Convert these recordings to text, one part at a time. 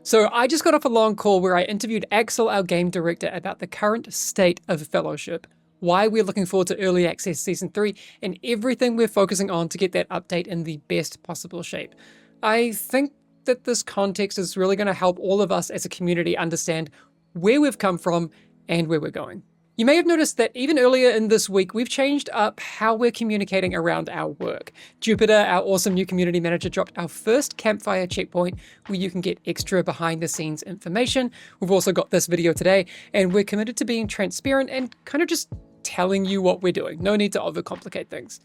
So I just got off a long call where I interviewed Axel, our game director, about the current state of Fellowship, why we're looking forward to Early Access Season 3, and everything we're focusing on to get that update in the best possible shape. I think that this context is really going to help all of us as a community understand where we've come from and where we're going. You may have noticed that even earlier in this week, we've changed up how we're communicating around our work. Jupiter, our awesome new community manager, dropped our first campfire checkpoint where you can get extra behind the scenes information. We've also got this video today, and we're committed to being transparent and kind of just telling you what we're doing. No need to overcomplicate things.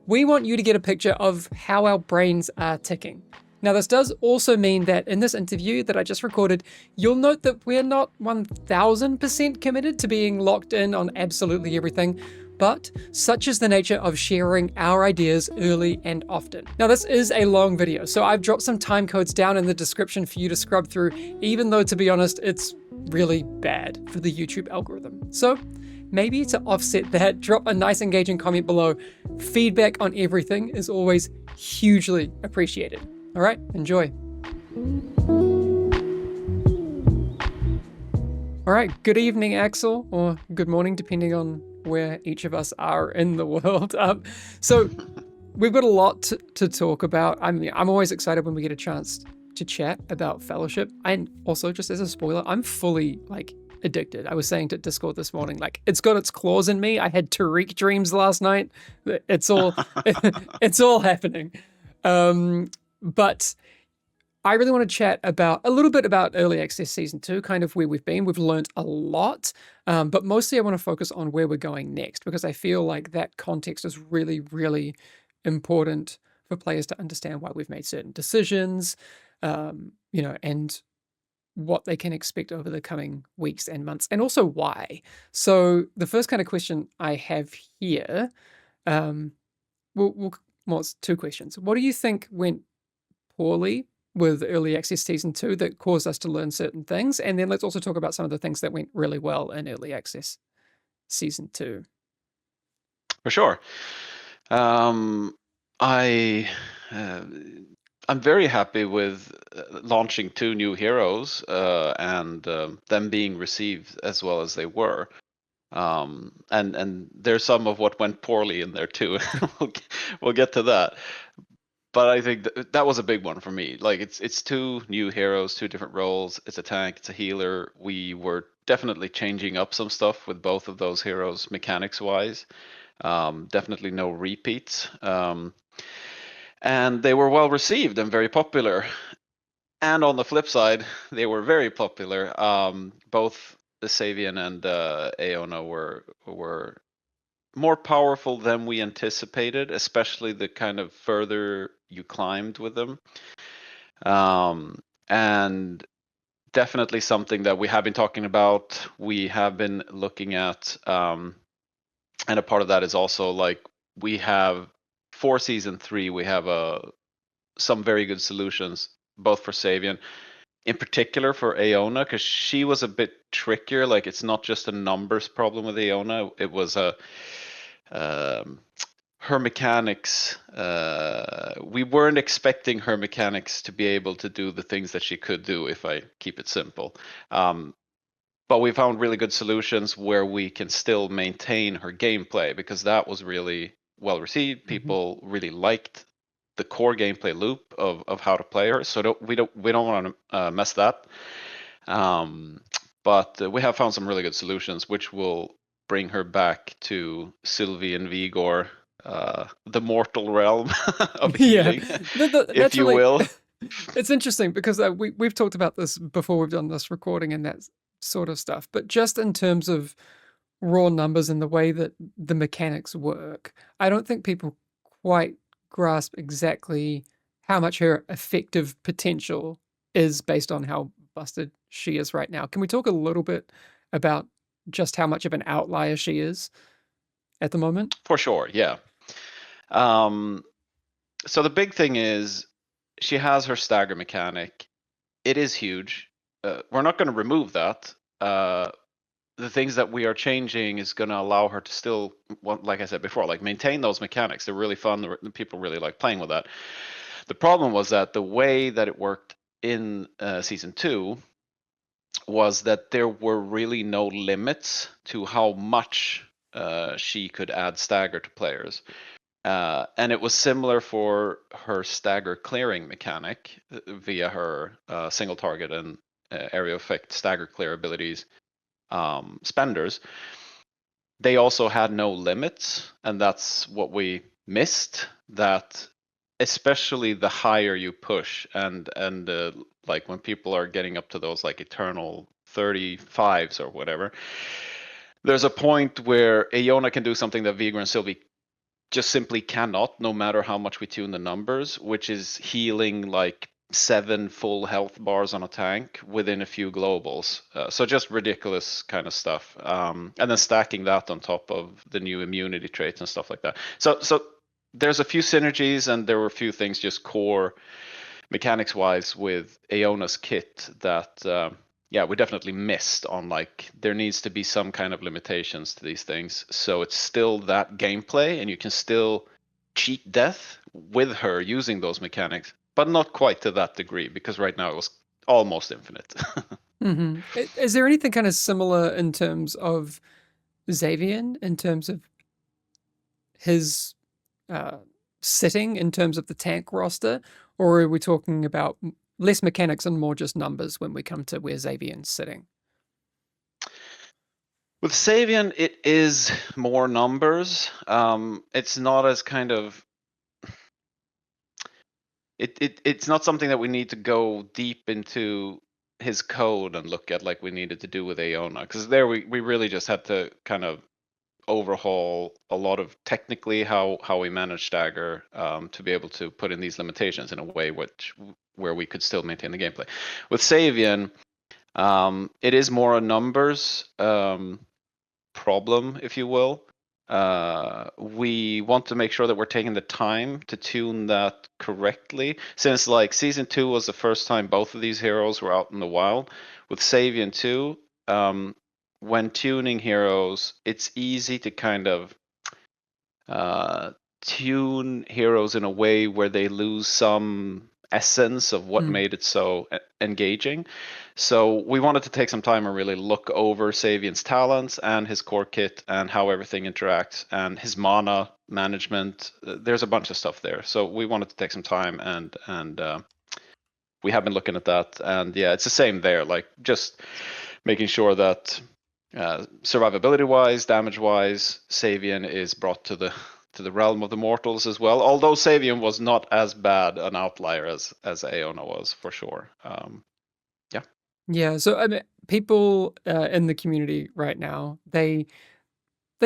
We want you to get a picture of how our brains are ticking. Now, this does also mean that in this interview that I just recorded, you'll note that we're not 1000% committed to being locked in on absolutely everything, but such is the nature of sharing our ideas early and often. Now, this is a long video, so I've dropped some time codes down in the description for you to scrub through, even though, to be honest, it's really bad for the YouTube algorithm. So maybe to offset that, drop a nice engaging comment below. Feedback on everything is always hugely appreciated. All right, enjoy. All right, good evening, Axel, or good morning, depending on where each of us are in the world. So we've got a lot to talk about. I'm always excited when we get a chance to chat about Fellowship. And also, just as a spoiler, I'm fully addicted. I was saying to Discord this morning, it's got its claws in me. I had Tariq dreams last night. It's all it's all happening. But I really want to chat a little bit about Early Access Season 2, kind of where we've been. We've learned a lot, but mostly I want to focus on where we're going next, because I feel like that context is really, really important for players to understand why we've made certain decisions, and what they can expect over the coming weeks and months, and also why. So the first kind of question I have here, it's two questions. What do you think went poorly with Early Access Season 2 that caused us to learn certain things? And then let's also talk about some of the things that went really well in Early Access Season 2. For sure. I'm very happy with launching 2 new heroes and them being received as well as they were. And there's some of what went poorly in there too. We'll get to that. But I think that was a big one for me. It's 2 new heroes, 2 different roles. It's a tank, it's a healer. We were definitely changing up some stuff with both of those heroes mechanics wise. Definitely no repeats. And they were well received and very popular. And on the flip side, they were very popular. Both the Xavian and Aeona were more powerful than we anticipated, especially the kind of further you climbed with them. And definitely something that we have been talking about, we have been looking at, and a part of that is also we have for Season 3, we have some very good solutions, both for Xavian, in particular for Aeona, because she was a bit trickier. It's not just a numbers problem with Aeona, it was her mechanics. We weren't expecting her mechanics to be able to do the things that she could do, if I keep it simple. But we found really good solutions where we can still maintain her gameplay, because that was really well received. People really liked the core gameplay loop of how to play her. So we don't want to mess that. But we have found some really good solutions, which will bring her back to Sylvie and Vigor, the mortal realm of healing, if you will. It's interesting because we've talked about this before we've done this recording and that sort of stuff, but just in terms of raw numbers and the way that the mechanics work, I don't think people quite grasp exactly how much her effective potential is based on how busted she is right now. Can we talk a little bit about just how much of an outlier she is at the moment? For sure, yeah. So the big thing is she has her stagger mechanic. It is huge. We're not going to remove that. The things that we are changing is going to allow her to still, like I said before, maintain those mechanics. They're really fun. People really like playing with that. The problem was that the way that it worked in season 2 was that there were really no limits to how much she could add stagger to players. And it was similar for her stagger clearing mechanic via her single target and area effect stagger clear abilities spenders. They also had no limits, and that's what we missed. That especially the higher you push, and like when people are getting up to those like eternal 35s or whatever, there's a point where Aeona can do something that Vigor and Sylvie just simply cannot, no matter how much we tune the numbers, which is healing like 7 full health bars on a tank within a few globals. So just ridiculous kind of stuff. And then stacking that on top of the new immunity traits and stuff like that. So there's a few synergies, and there were a few things just core mechanics wise with Aeona's kit that yeah, we definitely missed on. Like, there needs to be some kind of limitations to these things, so it's still that gameplay and you can still cheat death with her using those mechanics, but not quite to that degree, because right now it was almost infinite. Is there anything kind of similar in terms of Xavian, in terms of his uh, sitting, in terms of the tank roster, or are we talking about less mechanics and more just numbers when we come to where Xavian's sitting? With Xavian, it is more numbers. It's not as kind of it's not something that we need to go deep into his code and look at like we needed to do with Aeona, because there we really just had to kind of overhaul a lot of technically how we manage stagger to be able to put in these limitations in a way where we could still maintain the gameplay. With Xavian, it is more a numbers problem, if you will. We want to make sure that we're taking the time to tune that correctly, since like season 2 was the first time both of these heroes were out in the wild. With Xavian 2, when tuning heroes, it's easy to kind of tune heroes in a way where they lose some essence of what made it so engaging. So we wanted to take some time and really look over Xavian's talents and his core kit and how everything interacts and his mana management. There's a bunch of stuff there. So we wanted to take some time, and we have been looking at that. And yeah, it's the same there. Like, just making sure that survivability wise, damage wise, Xavian is brought to the realm of the mortals as well. Although Xavian was not as bad an outlier as Aeona was, for sure. Yeah. Yeah, so I mean, people in the community right now, they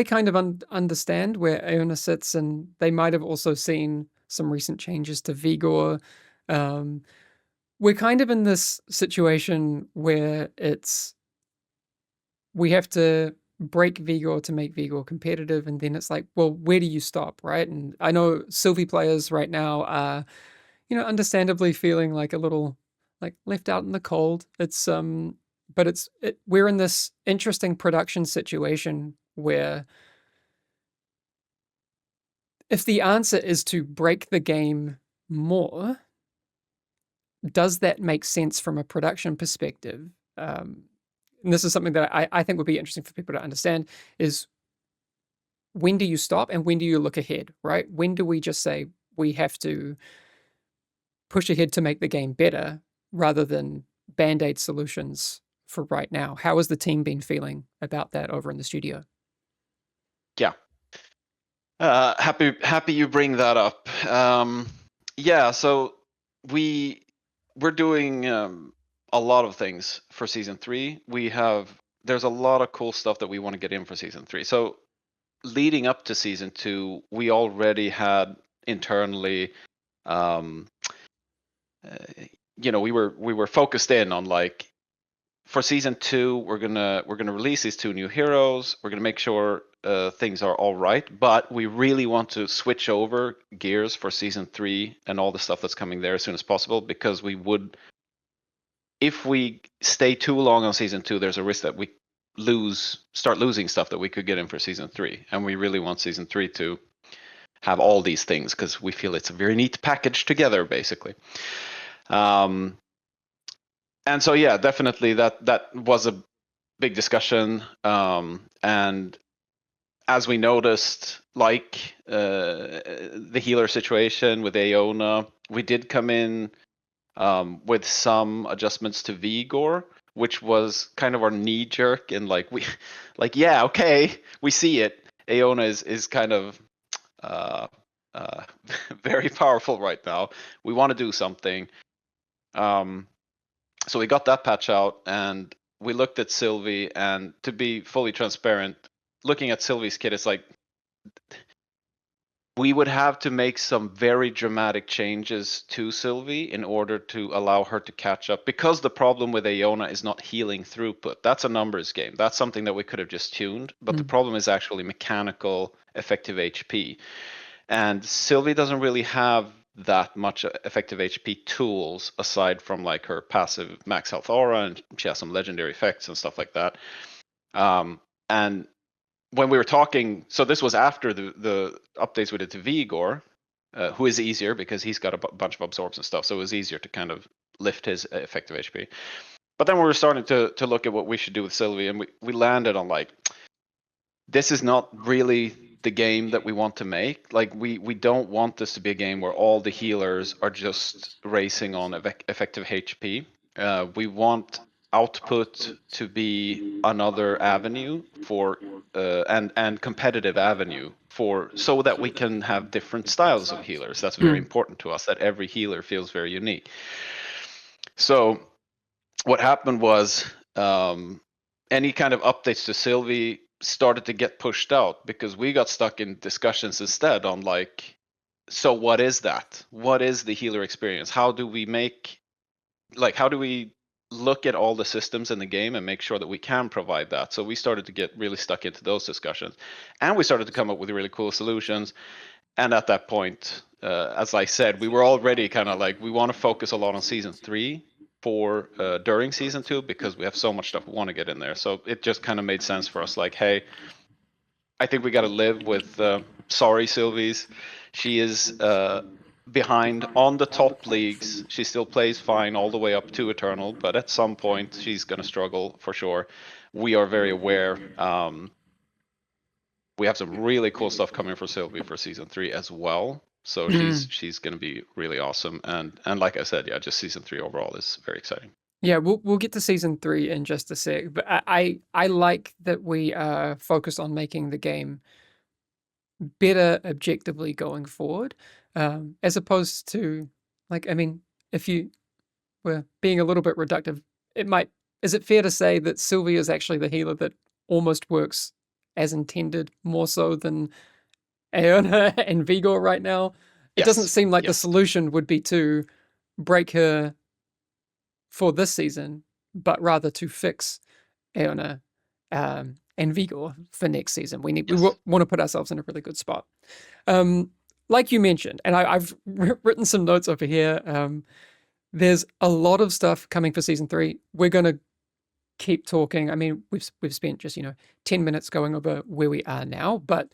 kind of understand where Aeona sits, and they might have also seen some recent changes to Vigor. Um, we're kind of in this situation where we have to break Vigor to make Vigor competitive, and then it's like, well, where do you stop, right? And I know Sylvie players right now are, understandably feeling like a little like left out in the cold. But we're in this interesting production situation where if the answer is to break the game more, does that make sense from a production perspective? And this is something that I think would be interesting for people to understand is, when do you stop and when do you look ahead, right? When do we just say we have to push ahead to make the game better rather than band-aid solutions for right now? How has the team been feeling about that over in the studio? Yeah. Happy you bring that up. Yeah, so we're doing a lot of things for season 3. There's a lot of cool stuff that we want to get in for season 3. So leading up to season 2, we already had internally, um, we were focused in on like, for season 2, we're gonna release these 2 new heroes. We're gonna make sure things are all right, but we really want to switch over gears for season 3 and all the stuff that's coming there as soon as possible, because if we stay too long on season 2, there's a risk that we start losing stuff that we could get in for season 3, and we really want season 3 to have all these things because we feel it's a very neat package together, basically. And so yeah, definitely that was a big discussion. And as we noticed, like the healer situation with Aeona, we did come in with some adjustments to Vigor, which was kind of our knee jerk, and like we, like yeah, okay, we see it. Aeona is kind of uh, uh, very powerful right now. We want to do something. Um, so we got that patch out, and we looked at Sylvie, and to be fully transparent, looking at Sylvie's kit, it's like we would have to make some very dramatic changes to Sylvie in order to allow her to catch up. Because the problem with Aeona is not healing throughput. That's a numbers game. That's something that we could have just tuned. But the problem is actually mechanical effective HP. And Sylvie doesn't really have that much effective HP tools aside from like her passive max health aura, and she has some legendary effects and stuff like that. And when we were talking, so this was after the updates we did to Vigor, who is easier because he's got a bunch of absorbs and stuff, so it was easier to kind of lift his effective HP. But then we were starting to look at what we should do with Sylvie, and we landed on like, this is not really the game that we want to make. Like we don't want this to be a game where all the healers are just racing on effective HP. We want output to be another avenue for and competitive avenue for, so that we can have different styles of healers. That's very important to us, that every healer feels very unique. So what happened was any kind of updates to Sylvie started to get pushed out because we got stuck in discussions instead on like, so what is that? What is the healer experience? How do we make, like, how do we look at all the systems in the game and make sure that we can provide that? So we started to get really stuck into those discussions, and we started to come up with really cool solutions. And at that point, as I said, we were already kind of like, we want to focus a lot on season 3 for during season 2 because we have so much stuff we want to get in there. So it just kind of made sense for us, like, hey, I think we got to live with sorry Sylvie's. She is behind on the top leagues. She still plays fine all the way up to Eternal, but at some point she's going to struggle for sure. We are very aware. We have some really cool stuff coming for Sylvie for season 3 as well. So she's going to be really awesome. And like I said, yeah, just season 3 overall is very exciting. Yeah, we'll get to season 3 in just a sec, but I like that we are focused on making the game better objectively going forward, as opposed to, like, I mean, if you were being a little bit reductive, it might, is it fair to say that Sylvie is actually the healer that almost works as intended more so than Aeona and Vigor right now? It doesn't Yes. seem like the Yes. solution would be to break her for this season, but rather to fix Aeona and Vigor for next season. We Yes. want to put ourselves in a really good spot. Like you mentioned, and I've written some notes over here. There's a lot of stuff coming for season 3. We're gonna keep talking. I mean, we've spent just 10 minutes going over where we are now, but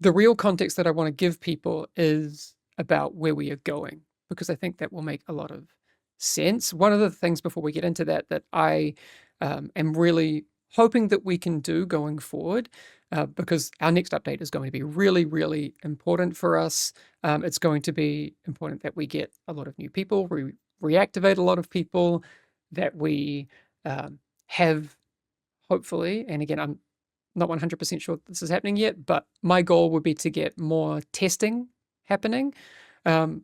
the real context that I want to give people is about where we are going, because I think that will make a lot of sense. One of the things before we get into that I am really hoping that we can do going forward, because our next update is going to be really, really important for us. It's going to be important that we get a lot of new people, reactivate a lot of people, that we have, hopefully, and again, I'm not 100% sure this is happening yet, but my goal would be to get more testing happening. I've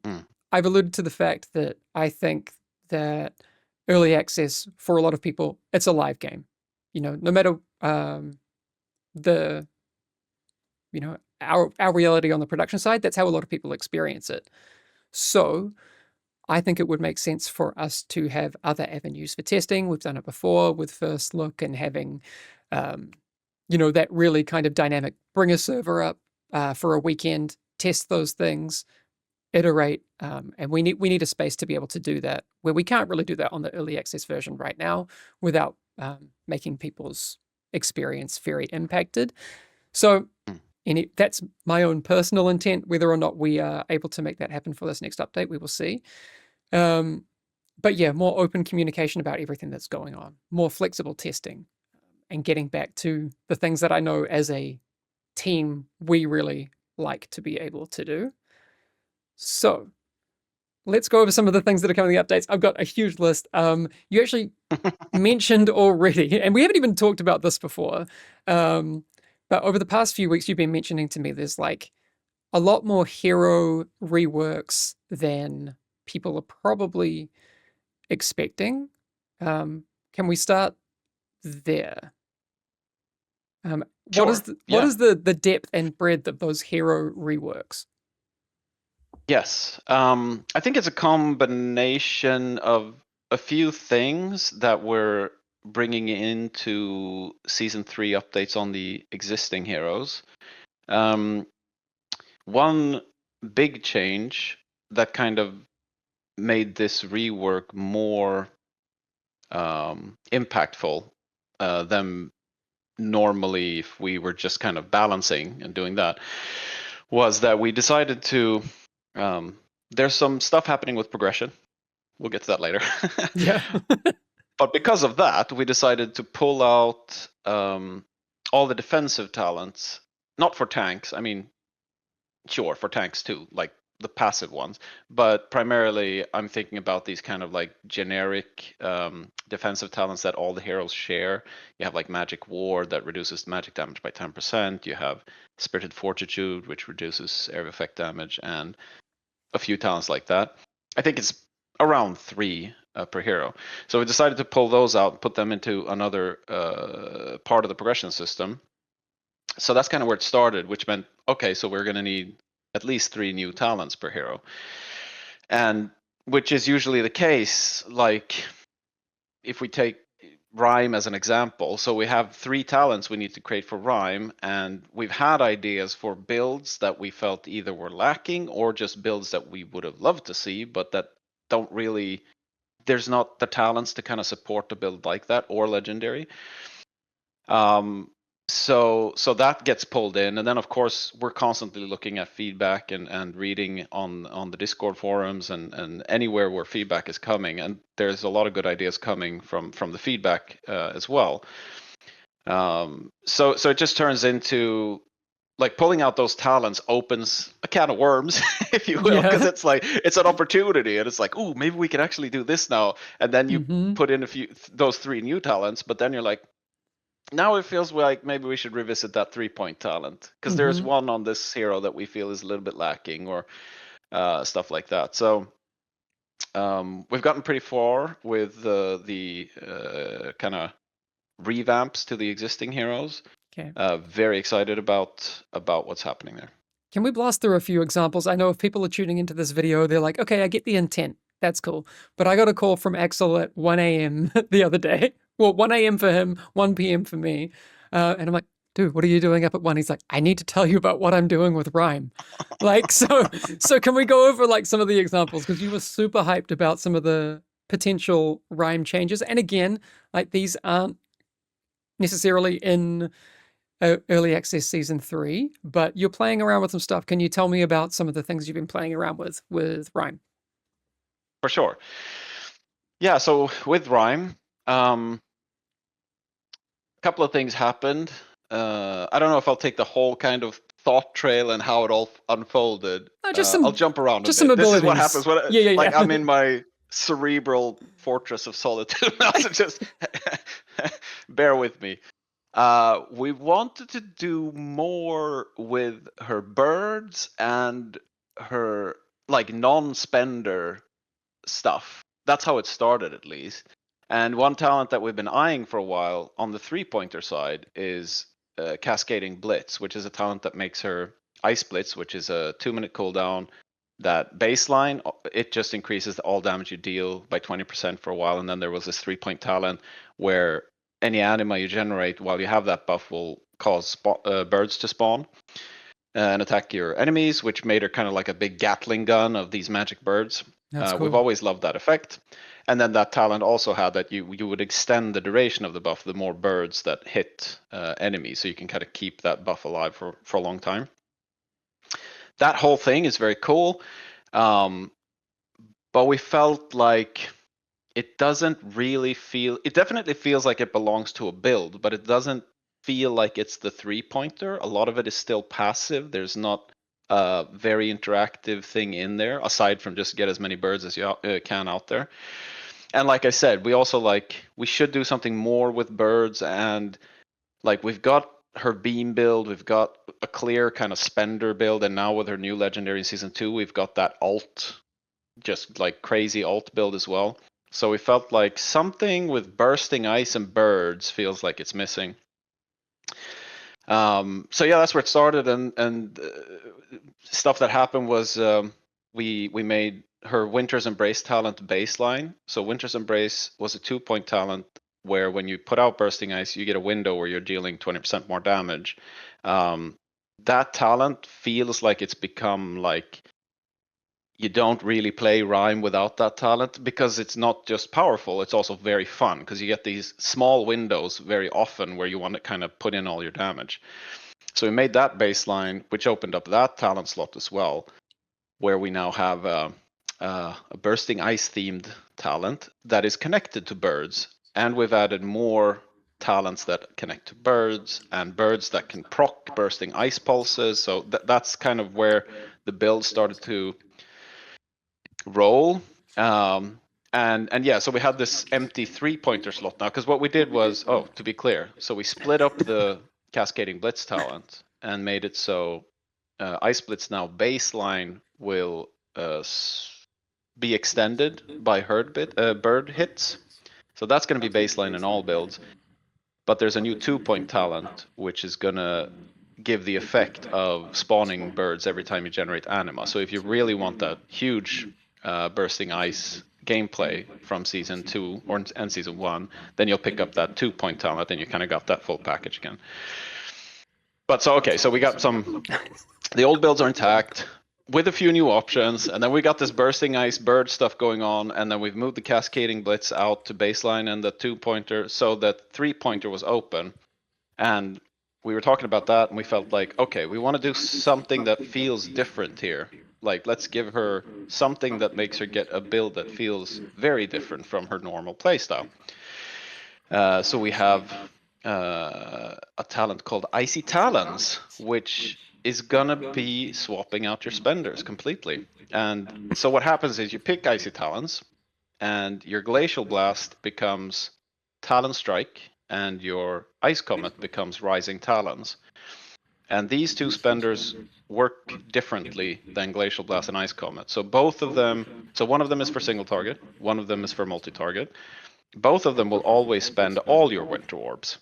alluded to the fact that I think that early access for a lot of people, it's a live game. No matter the our reality on the production side, that's how a lot of people experience it. So I think it would make sense for us to have other avenues for testing. We've done it before with First Look and having that really kind of dynamic, bring a server up for a weekend, test those things, iterate, and we need a space to be able to do that, where we can't really do that on the early access version right now without making people's experience very impacted. So that's my own personal intent. Whether or not we are able to make that happen for this next update, we will see. but yeah, more open communication about everything that's going on, more flexible testing, and getting back to the things that I know as a team we really like to be able to do. So let's go over some of the things that are coming in the updates. I've got a huge list. You actually mentioned already, and we haven't even talked about this before. But over the past few weeks, you've been mentioning to me there's like a lot more hero reworks than people are probably expecting. Can we start there? What is Sure. what Yeah. is the depth and breadth of those hero reworks? Yes. I think it's a combination of a few things that we're bringing into season 3 updates on the existing heroes. One big change that kind of made this rework more impactful than normally if we were just kind of balancing and doing that was that we decided to there's some stuff happening with progression. We'll get to that later. Yeah. But because of that, we decided to pull out all the defensive talents, not for tanks. I mean, sure, for tanks too, like the passive ones. But primarily, I'm thinking about these kind of like generic defensive talents that all the heroes share. You have like Magic Ward that reduces magic damage by 10%. You have Spirited Fortitude, which reduces area effect damage, and a few talents like that. I think it's around 3 per hero. So we decided to pull those out and put them into another part of the progression system. So that's kind of where it started, which meant, okay, so we're going to need at least 3 new talents per hero. And which is usually the case, like if we take Rime as an example. So we have 3 talents we need to create for Rime, and we've had ideas for builds that we felt either were lacking or just builds that we would have loved to see, but that don't really, there's not the talents to kind of support a build like that or legendary. So that gets pulled in, and then of course we're constantly looking at feedback and reading on the Discord forums and anywhere where feedback is coming, and there's a lot of good ideas coming from the feedback as well. So it just turns into like pulling out those talents opens a can of worms, if you will, because Yeah. it's like it's an opportunity, and it's like, oh, maybe we can actually do this now, and then you Hmm. put in those 3 new talents, but then you're like, now it feels like maybe we should revisit that 3-point talent because there's Hmm. one on this hero that we feel is a little bit lacking or stuff like that. So we've gotten pretty far with the kind of revamps to the existing heroes. Okay. Very excited about what's happening there. Can we blast through a few examples? I know if people are tuning into this video, they're like, okay, I get the intent. That's cool. But I got a call from Axel at 1 a.m. the other day. Well, 1 a.m. for him, 1 p.m. for me. And I'm like, dude, what are you doing up at 1? He's like, I need to tell you about what I'm doing with Rime. Like, so can we go over like some of the examples? Because you were super hyped about some of the potential Rime changes. And again, like these aren't necessarily in early access season 3, but you're playing around with some stuff. Can you tell me about some of the things you've been playing around with Rime? For sure. Yeah, so with Rime, a couple of things happened. I don't know if I'll take the whole kind of thought trail and how it all unfolded. Just I'll some jump around a just some bit. This is what happens abilities. when, Yeah, yeah, like, yeah. I'm in my cerebral fortress of solitude now, so just bear with me. We wanted to do more with her birds and her like non-spender stuff. That's how it started, at least. And one talent that we've been eyeing for a while on the 3-pointer side is Cascading Blitz, which is a talent that makes her Ice Blitz, which is a 2-minute cooldown. That baseline, it just increases all damage you deal by 20% for a while. And then there was this 3-point talent where any anima you generate while you have that buff will cause birds to spawn and attack your enemies, which made her kind of like a big Gatling gun of these magic birds. That's We've cool. always loved that effect. And then that talent also had that you would extend the duration of the buff the more birds that hit enemies, so you can kind of keep that buff alive for a long time. That whole thing is very cool, but we felt like it doesn't really feel. It definitely feels like it belongs to a build, but it doesn't feel like it's the 3-pointer. A lot of it is still passive. There's not a very interactive thing in there aside from just get as many birds as you can out there. And like I said, we should do something more with birds, and like we've got her beam build, we've got a clear kind of spender build, and now with her new legendary in season 2, we've got that alt, just like crazy alt build as well. So we felt like something with bursting ice and birds feels like it's missing. So yeah, that's where it started, and stuff that happened was we made her Winter's Embrace talent baseline. So Winter's Embrace was a 2-point talent where when you put out Bursting Ice, you get a window where you're dealing 20% more damage. That talent feels like it's become like you don't really play Rime without that talent, because it's not just powerful, it's also very fun, because you get these small windows very often where you want to kind of put in all your damage. So we made that baseline, which opened up that talent slot as well, where we now have a Bursting Ice themed talent that is connected to birds. And we've added more talents that connect to birds, and birds that can proc Bursting Ice pulses. So that's kind of where the build started to roll. And yeah, so we had this empty 3-pointer slot now, because what we did was, to be clear, so we split up the Cascading Blitz talent and made it so Ice Blitz now baseline will be extended by bird hits. So that's going to be baseline in all builds. But there's a new 2-point talent, which is going to give the effect of spawning birds every time you generate anima. So if you really want that huge bursting ice gameplay from season 2 and season 1, then you'll pick up that 2-point talent, and you kind of got that full package again. But so okay, so we got the old builds are intact with a few new options, and then we got this bursting ice bird stuff going on, and then we've moved the cascading blitz out to baseline and the 2-pointer, so that 3-pointer was open. And we were talking about that, and we felt like, okay, we want to do something that feels different here. Like, let's give her something that makes her get a build that feels very different from her normal playstyle. So we have a talent called Icy Talons, which is gonna be swapping out your spenders completely. And so what happens is you pick Icy Talons, and your Glacial Blast becomes Talon Strike, and your Ice Comet becomes Rising Talons. And these two spenders work differently than Glacial Blast and Ice Comet. So both of them, so one of them is for single target, one of them is for multi-target. Both of them will always spend all your Winter Orbs.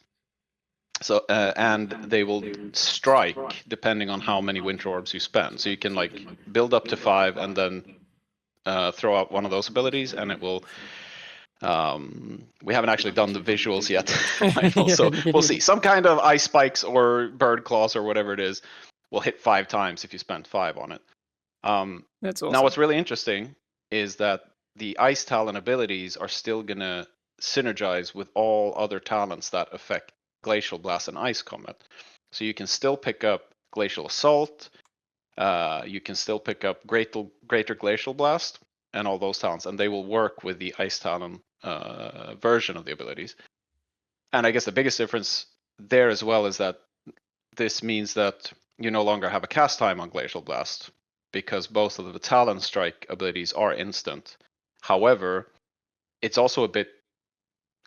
So and they will strike depending on how many Winter Orbs you spend. So you can like build up to 5 and then throw out one of those abilities, and it will. We haven't actually done the visuals yet, so we'll see. Some kind of ice spikes or bird claws or whatever it is will hit 5 times if you spend 5 on it. That's awesome. Now, what's really interesting is that the ice talent abilities are still gonna synergize with all other talents that affect Glacial Blast and Ice Comet. So you can still pick up Glacial Assault. You can still pick up Greater Glacial Blast and all those talents, and they will work with the Ice Talon version of the abilities. And I guess the biggest difference there as well is that this means that you no longer have a cast time on Glacial Blast, because both of the Talon Strike abilities are instant. However, it's also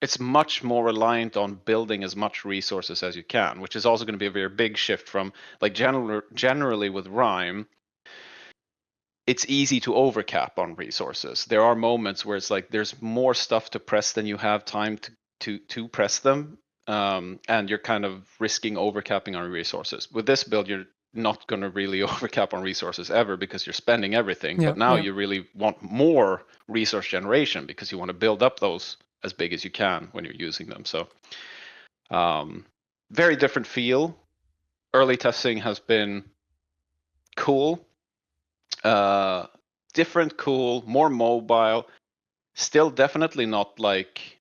it's much more reliant on building as much resources as you can, which is also going to be a very big shift from like generally with Rime. It's easy to overcap on resources. There are moments where it's like there's more stuff to press than you have time to press them, and you're kind of risking overcapping on resources. With this build, you're not going to really overcap on resources ever, because you're spending everything. But now you really want more resource generation, because you want to build up those as big as you can when you're using them. So very different feel. Early testing has been cool. Different, cool, more mobile. Still definitely not like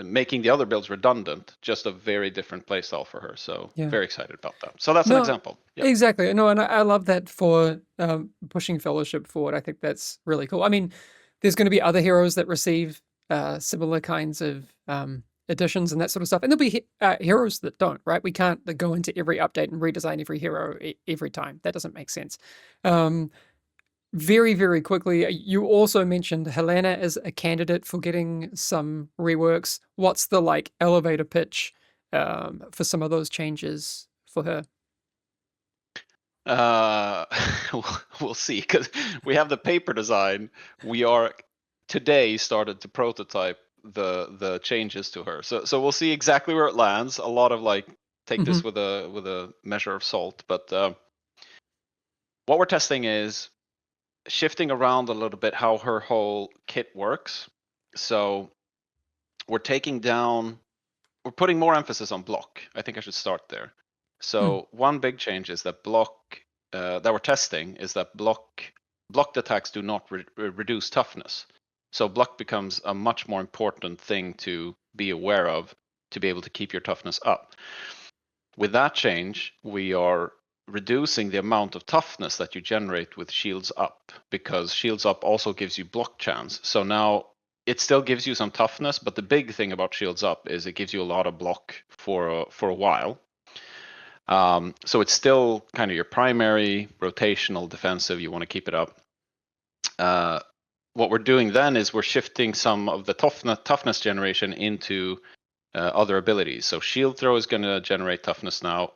making the other builds redundant, just a very different playstyle for her. So very excited about that. So that's an example. Yep. Exactly. No, and I love that for pushing Fellowship forward. I think that's really cool. I mean, there's going to be other heroes that receive similar kinds of additions and that sort of stuff, and there'll be heroes that don't. Right? We can't go into every update and redesign every hero every time. That doesn't make sense. Very, very quickly, you also mentioned Helena as a candidate for getting some reworks. What's the like elevator pitch for some of those changes for her? We'll see, because we have the paper design. We are today started to prototype the changes to her. So we'll see exactly where it lands. A lot of like take this with a measure of salt, but what we're testing is shifting around a little bit how her whole kit works. So we're putting more emphasis on block. I think I should start there. So one big change is that block that we're testing is that blocked attacks do not reduce toughness. So block becomes a much more important thing to be aware of to be able to keep your toughness up. With that change, we are reducing the amount of toughness that you generate with shields up, because shields up also gives you block chance. So now it still gives you some toughness, but the big thing about shields up is it gives you a lot of block for a while. So it's still kind of your primary rotational defensive. You want to keep it up. What we're doing then is we're shifting some of the toughness generation into other abilities. So shield throw is going to generate toughness now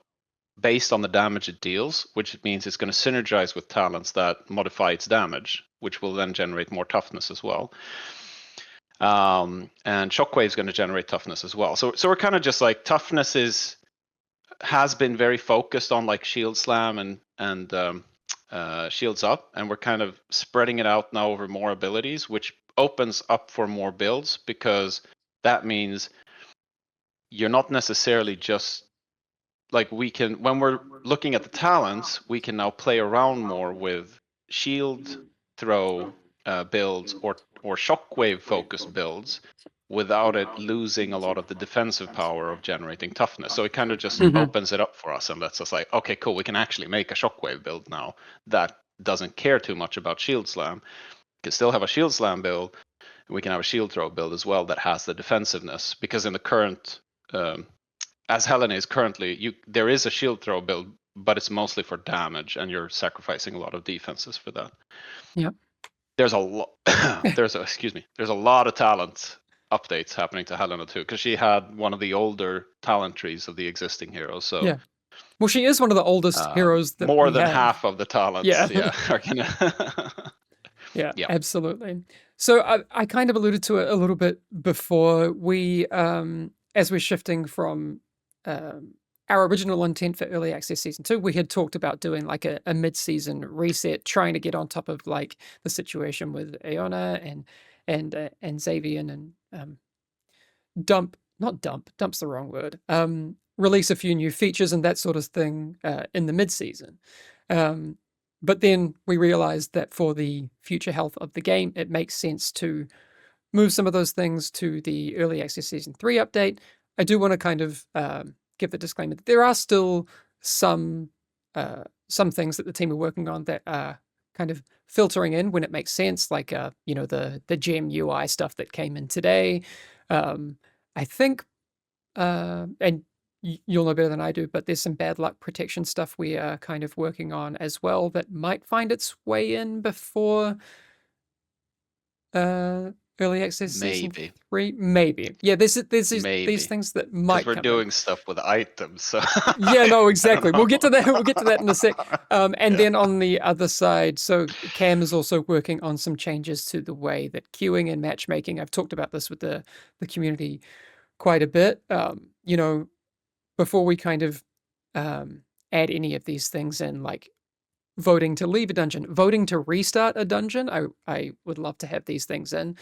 based on the damage it deals, which means it's going to synergize with talents that modify its damage, which will then generate more toughness as well. And shockwave is going to generate toughness as well. So we're kind of just like toughness has been very focused on like shield slam and shields up, and we're kind of spreading it out now over more abilities, which opens up for more builds, because that means you're not necessarily just like we can, when we're looking at the talents, we can now play around more with shield throw builds or shockwave focused builds without it losing a lot of the defensive power of generating toughness. So it kind of just opens it up for us and lets us like, okay, cool, we can actually make a shockwave build now that doesn't care too much about shield slam. We can still have a shield slam build, and we can have a shield throw build as well that has the defensiveness, because in the current as Helena is currently, there is a shield throw build, but it's mostly for damage, and you're sacrificing a lot of defenses for that. Yep. There's a lot. There's a lot of talent updates happening to Helena too, because she had one of the older talent trees of the existing heroes. So yeah. Well, she is one of the oldest heroes that more we than have. half of the talents. Yeah. Are gonna yeah, absolutely. So I kind of alluded to it a little bit before. We, as we're shifting from our original intent for early access season 2, we had talked about doing like a mid-season reset, trying to get on top of like the situation with Aeona and Xavian, and dump's the wrong word. Release a few new features and that sort of thing in the mid-season. But then we realized that for the future health of the game, it makes sense to move some of those things to the early access season 3 update. I do want to kind of give the disclaimer that there are still some things that the team are working on that are kind of filtering in when it makes sense, like the gem UI stuff that came in today. I think, and you'll know better than I do, but there's some bad luck protection stuff we are kind of working on as well that might find its way in before early access season 3. Maybe. Yeah, there's these things that might come. Because we're doing stuff with items, so yeah, no, exactly. We'll get to that. We'll get to that in a sec. And then on the other side, so Cam is also working on some changes to the way that queuing and matchmaking. I've talked about this with the community quite a bit. Before we kind of add any of these things in, like voting to leave a dungeon, voting to restart a dungeon, I would love to have these things in.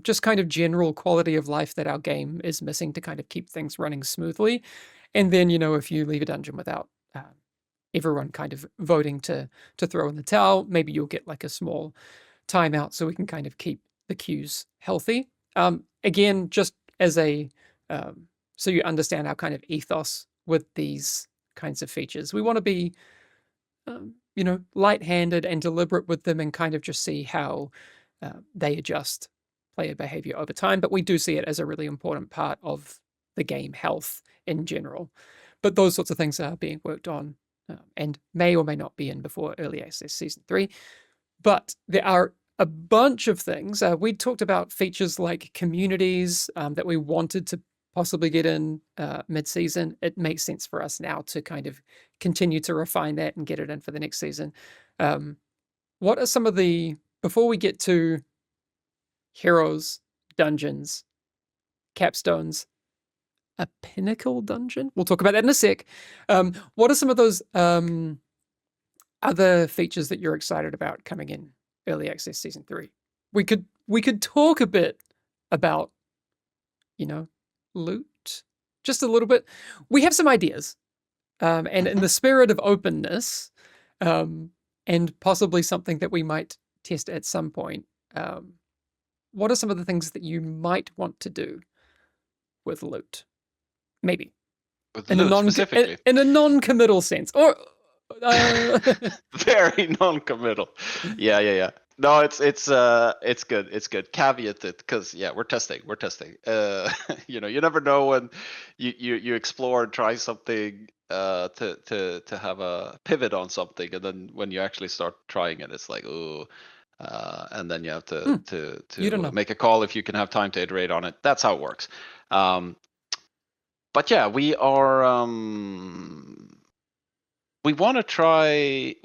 Just kind of general quality of life that our game is missing to kind of keep things running smoothly. And then, if you leave a dungeon without everyone kind of voting to throw in the towel, maybe you'll get like a small timeout so we can kind of keep the queues healthy. Again, just as so you understand our kind of ethos with these kinds of features. We want to be, light-handed and deliberate with them and kind of just see how they adjust player behavior over time, but we do see it as a really important part of the game health in general. But those sorts of things are being worked on and may or may not be in before early access season 3. But there are a bunch of things. We talked about features like communities that we wanted to possibly get in mid-season. It makes sense for us now to kind of continue to refine that and get it in for the next season. What are some of the, before we get to heroes, dungeons, capstones, a Pinnacle dungeon? We'll talk about that in a sec. What are some of those other features that you're excited about coming in early access season 3? We could talk a bit about, loot, just a little bit. We have some ideas, and in the spirit of openness, and possibly something that we might test at some point. What are some of the things that you might want to do with loot? Maybe With in a loot specifically. in a non-committal sense, or Very non-committal. Yeah. No, it's good. It's good. Caveat it, because we're testing. You never know when you explore and try something to have a pivot on something, and then when you actually start trying it, it's like, oh, and then you have to you don't know. make a call if you can have time to iterate on it. That's how it works. But yeah, we are. We want to try.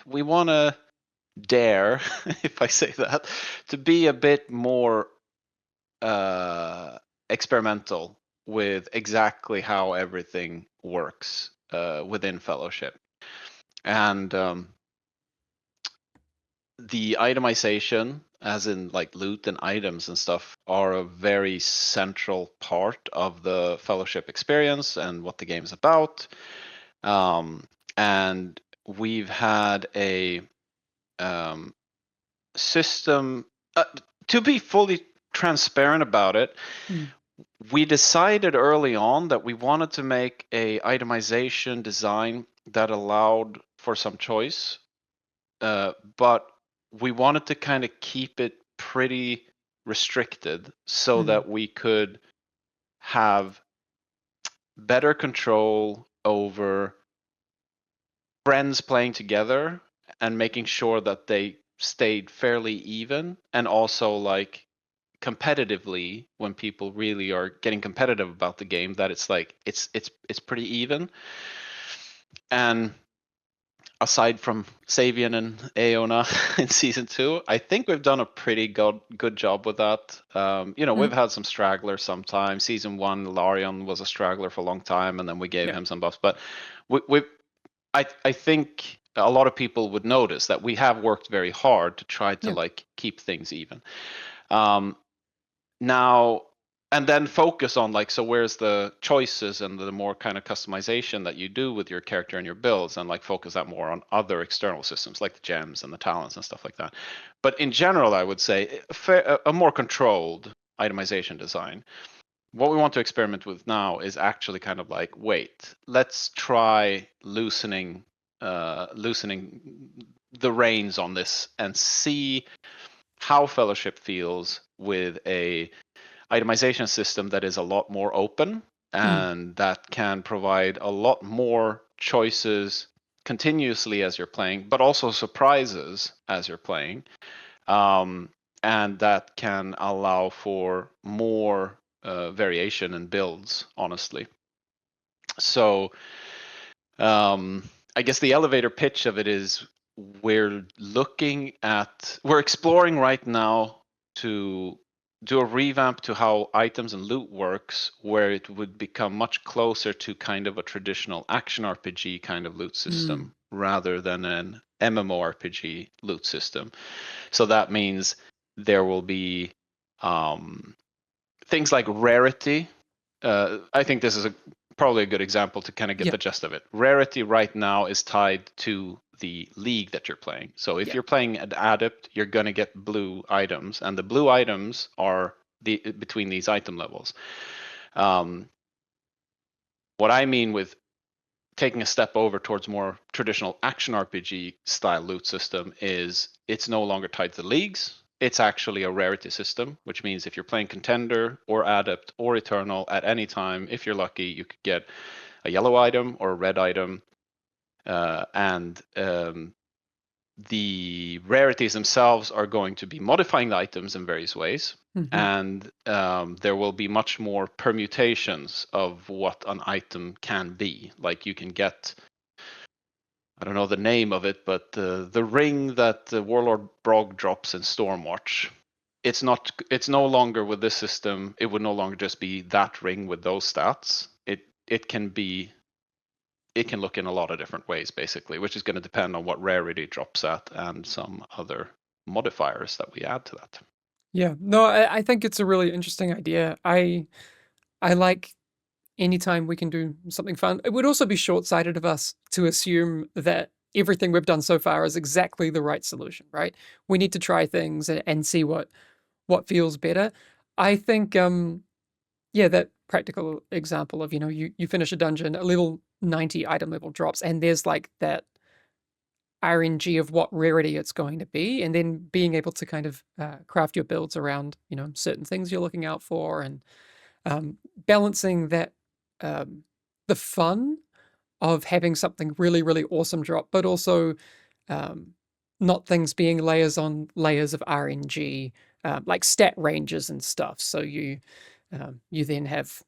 We want to dare, if I say that, to be a bit more experimental with exactly how everything works within Fellowship, and the itemization, as in like loot and items and stuff, are a very central part of the Fellowship experience and what the game is about. And we've had a system. To be fully transparent about it, we decided early on that we wanted to make a itemization design that allowed for some choice, but we wanted to kind of keep it pretty restricted so that we could have better control over friends playing together and making sure that they stayed fairly even, and also like competitively, when people really are getting competitive about the game, that it's like it's pretty even. And aside from Xavian and Aeona in season 2, I think we've done a pretty good job with that. We've had some stragglers sometimes. Season 1, Larion was a straggler for a long time, and then we gave him some buffs. But I think a lot of people would notice that we have worked very hard to try to like keep things even. Now, and then focus on like, so where's the choices and the more kind of customization that you do with your character and your builds, and like focus that more on other external systems like the gems and the talents and stuff like that. But in general, I would say a more controlled itemization design. What we want to experiment with now is actually kind of like, wait, let's try loosening the reins on this and see how Fellowship feels with a itemization system that is a lot more open and that can provide a lot more choices continuously as you're playing, but also surprises as you're playing, and that can allow for more variation in builds, honestly. So I guess the elevator pitch of it is we're exploring right now to do a revamp to how items and loot works, where it would become much closer to kind of a traditional action RPG kind of loot system rather than an MMORPG loot system. So that means there will be things like rarity. I think this is probably a good example to kind of get the gist of it. Rarity right now is tied to the league that you're playing. So if you're playing an adept, you're going to get blue items, and the blue items are between these item levels. What I mean with taking a step over towards more traditional action RPG style loot system is it's no longer tied to leagues. it's actually a rarity system, which means if you're playing Contender or Adept or Eternal at any time, if you're lucky, you could get a yellow item or a red item. And the rarities themselves are going to be modifying the items in various ways. Hmm. And there will be much more permutations of what an item can be. Like you can get, I don't know the name of it, but the ring that Warlord Brog drops in Stormwatch. It's no longer with this system. It would no longer just be that ring with those stats. It can be, it can look in a lot of different ways, basically, which is going to depend on what rarity drops at and some other modifiers that we add to that. Yeah, no, I think it's a really interesting idea. I like anytime we can do something fun. It would also be short-sighted of us to assume that everything we've done so far is exactly the right solution, right? We need to try things and see what feels better. I think yeah, that practical example of, you finish a dungeon, a level 90 item level drops, and there's like that RNG of what rarity it's going to be, and then being able to kind of craft your builds around, certain things you're looking out for, and balancing that, the fun of having something really, really awesome drop, but also um, not things being layers on layers of RNG, like stat ranges and stuff. So you then have,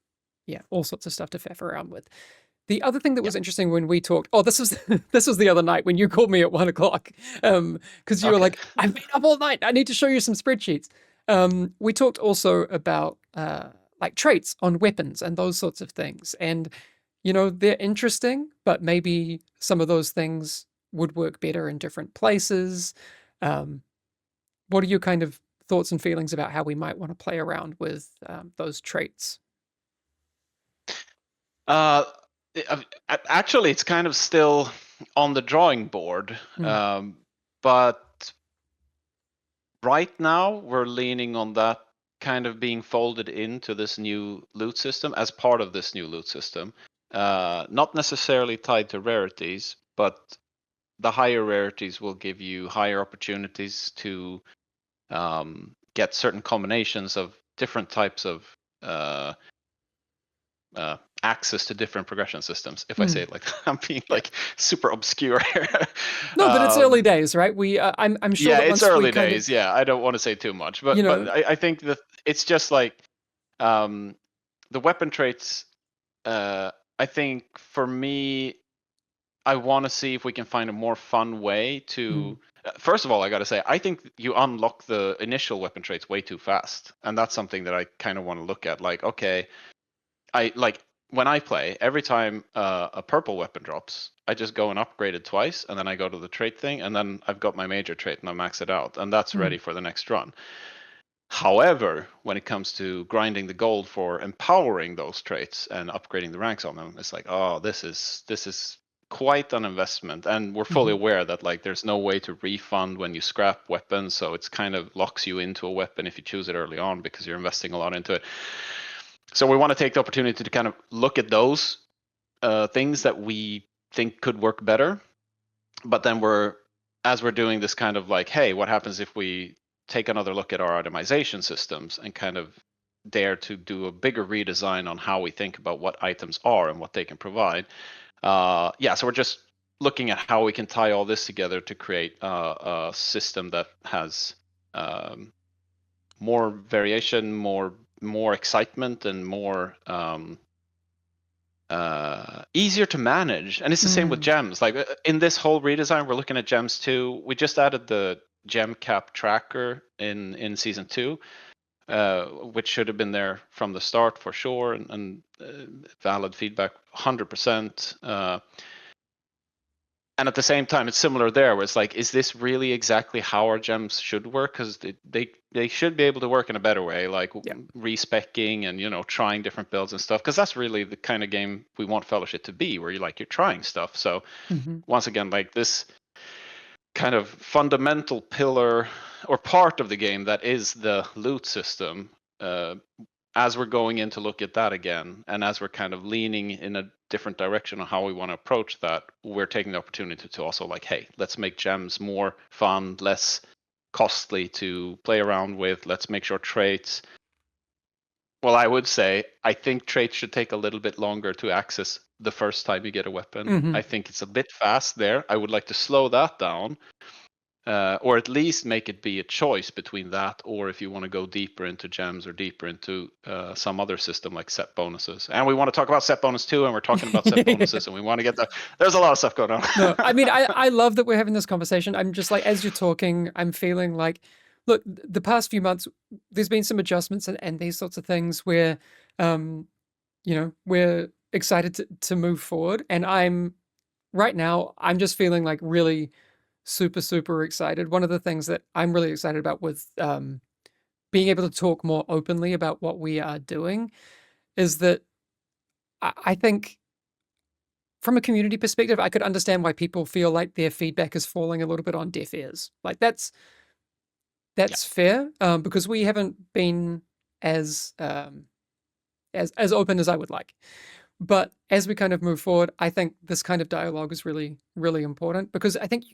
yeah, all sorts of stuff to faff around with. The other thing that Yeah. was interesting when we talked, oh, this was this was the other night when you called me at 1 o'clock, because you were Okay. like, I've been up all night. I need to show you some spreadsheets. We talked also about like traits on weapons and those sorts of things, and they're interesting, but maybe some of those things would work better in different places. Um, what are your kind of thoughts and feelings about how we might want to play around with those traits? Uh, Actually, it's kind of still on the drawing board, Mm, but right now we're leaning on that kind of being folded into this new loot system as part of this new loot system. Not necessarily tied to rarities, but the higher rarities will give you higher opportunities to get certain combinations of different types of uh, access to different progression systems. If I say mm, it like I'm being yeah. like super obscure here. No, but it's early days, right? I'm sure Yeah, that it's once we early kind of, days. Yeah, I don't want to say too much, you but know, I think that it's just like um, the weapon traits. Uh, I think for me, I want to see if we can find a more fun way mm, to. First of all, I got to say, I think you unlock the initial weapon traits way too fast, and that's something that I kind of want to look at. Like, okay, I like when I play, every time a purple weapon drops, I just go and upgrade it twice, and then I go to the trait thing, and then I've got my major trait and I max it out, and that's mm, ready for the next run. However, when it comes to grinding the gold for empowering those traits and upgrading the ranks on them, it's like, oh, this is quite an investment, and we're fully mhm, aware that like there's no way to refund when you scrap weapons, so it's kind of locks you into a weapon if you choose it early on because you're investing a lot into it. So we want to take the opportunity to kind of look at those things that we think could work better. But then as we're doing this kind of like, hey, what happens if we take another look at our itemization systems and kind of dare to do a bigger redesign on how we think about what items are and what they can provide? Yeah, so we're just looking at how we can tie all this together to create a system that has more variation, more excitement, and more easier to manage. And it's the same with mm, gems. Like in this whole redesign, we're looking at gems too. We just added the gem cap tracker in season 2, which should have been there from the start for sure, and valid feedback 100%. And at the same time, it's similar there, where it's like, is this really exactly how our gems should work? Because they should be able to work in a better way, like yeah. respecking and trying different builds and stuff. Because that's really the kind of game we want Fellowship to be, where you're trying stuff. So Hmm. once again, like this kind of fundamental pillar or part of the game that is the loot system. As we're going in to look at that again, and as we're kind of leaning in a different direction on how we want to approach that, we're taking the opportunity to also like, hey, let's make gems more fun, less costly to play around with. Let's make sure traits. Well, I would say I think traits should take a little bit longer to access the first time you get a weapon. Mm-hmm. I think it's a bit fast there. I would like to slow that down, or at least make it be a choice between that, or if you want to go deeper into gems or deeper into some other system like set bonuses. And we want to talk about set bonus too, and we're talking about set bonuses, and we want to get the. There's a lot of stuff going on. No, I mean, I love that we're having this conversation. I'm just like, as you're talking, I'm feeling like, look, the past few months, there's been some adjustments and these sorts of things where, we're excited to move forward. And right now, I'm just feeling like really super, super excited. One of the things that I'm really excited about with being able to talk more openly about what we are doing is that I think from a community perspective, I could understand why people feel like their feedback is falling a little bit on deaf ears. Like that's fair because we haven't been as open as I would like. But as we kind of move forward, I think this kind of dialogue is really, really important because I think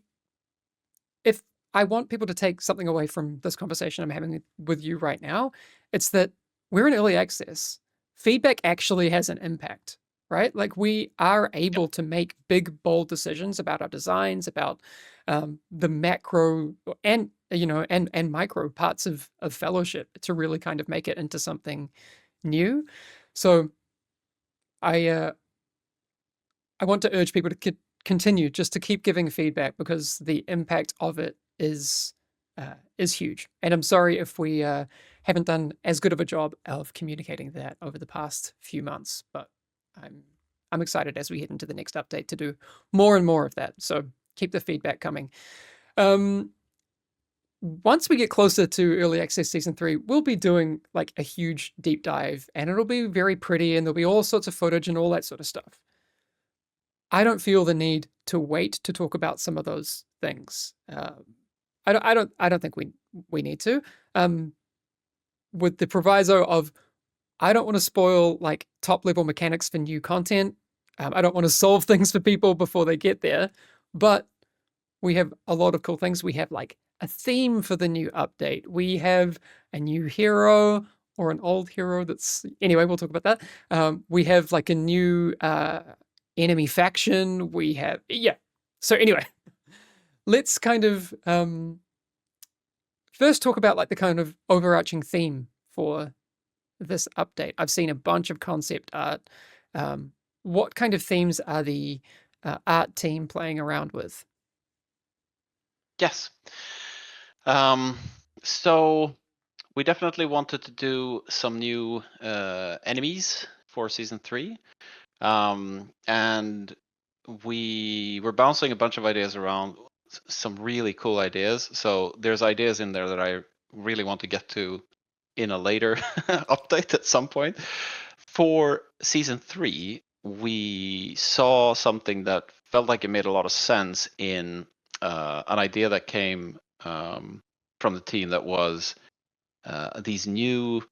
if I want people to take something away from this conversation I'm having with you right now, it's that we're in early access. Feedback actually has an impact, right? Like we are able to make big, bold decisions about our designs, about the macro and and micro parts of fellowship to really kind of make it into something new. So I I want to urge people to continue just to keep giving feedback because the impact of it is huge. And I'm sorry if we haven't done as good of a job of communicating that over the past few months, but I'm excited as we head into the next update to do more and more of that. So keep the feedback coming. Once we get closer to early access season 3, we'll be doing like a huge deep dive and it'll be very pretty and there'll be all sorts of footage and all that sort of stuff. I don't feel the need to wait to talk about some of those things. I don't think we need to. With the proviso of, I don't want to spoil like top level mechanics for new content. I don't want to solve things for people before they get there. But we have a lot of cool things. We have like a theme for the new update. We have a new hero or an old hero that's anyway. We'll talk about that. We have like a new enemy faction. We have So anyway, let's kind of first talk about like the kind of overarching theme for this update. I've seen a bunch of concept art. What kind of themes are the art team playing around with? Yes. So we definitely wanted to do some new enemies for season 3. And we were bouncing a bunch of ideas around, some really cool ideas. So there's ideas in there that I really want to get to in a later update at some point. For season 3, we saw something that felt like it made a lot of sense in an idea that came from the team that was these new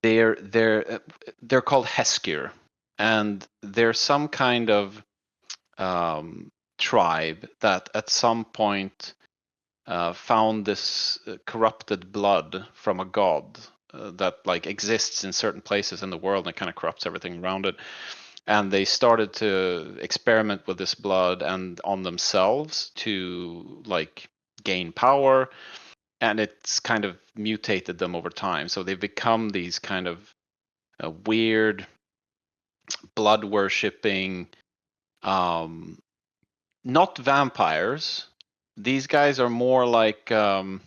they're called Heskir, and they're some kind of tribe that at some point found this corrupted blood from a god that like exists in certain places in the world and it kind of corrupts everything around it. And they started to experiment with this blood and on themselves to like gain power, and it's kind of mutated them over time. So they've become these kind of weird blood worshipping, not vampires. These guys are more like some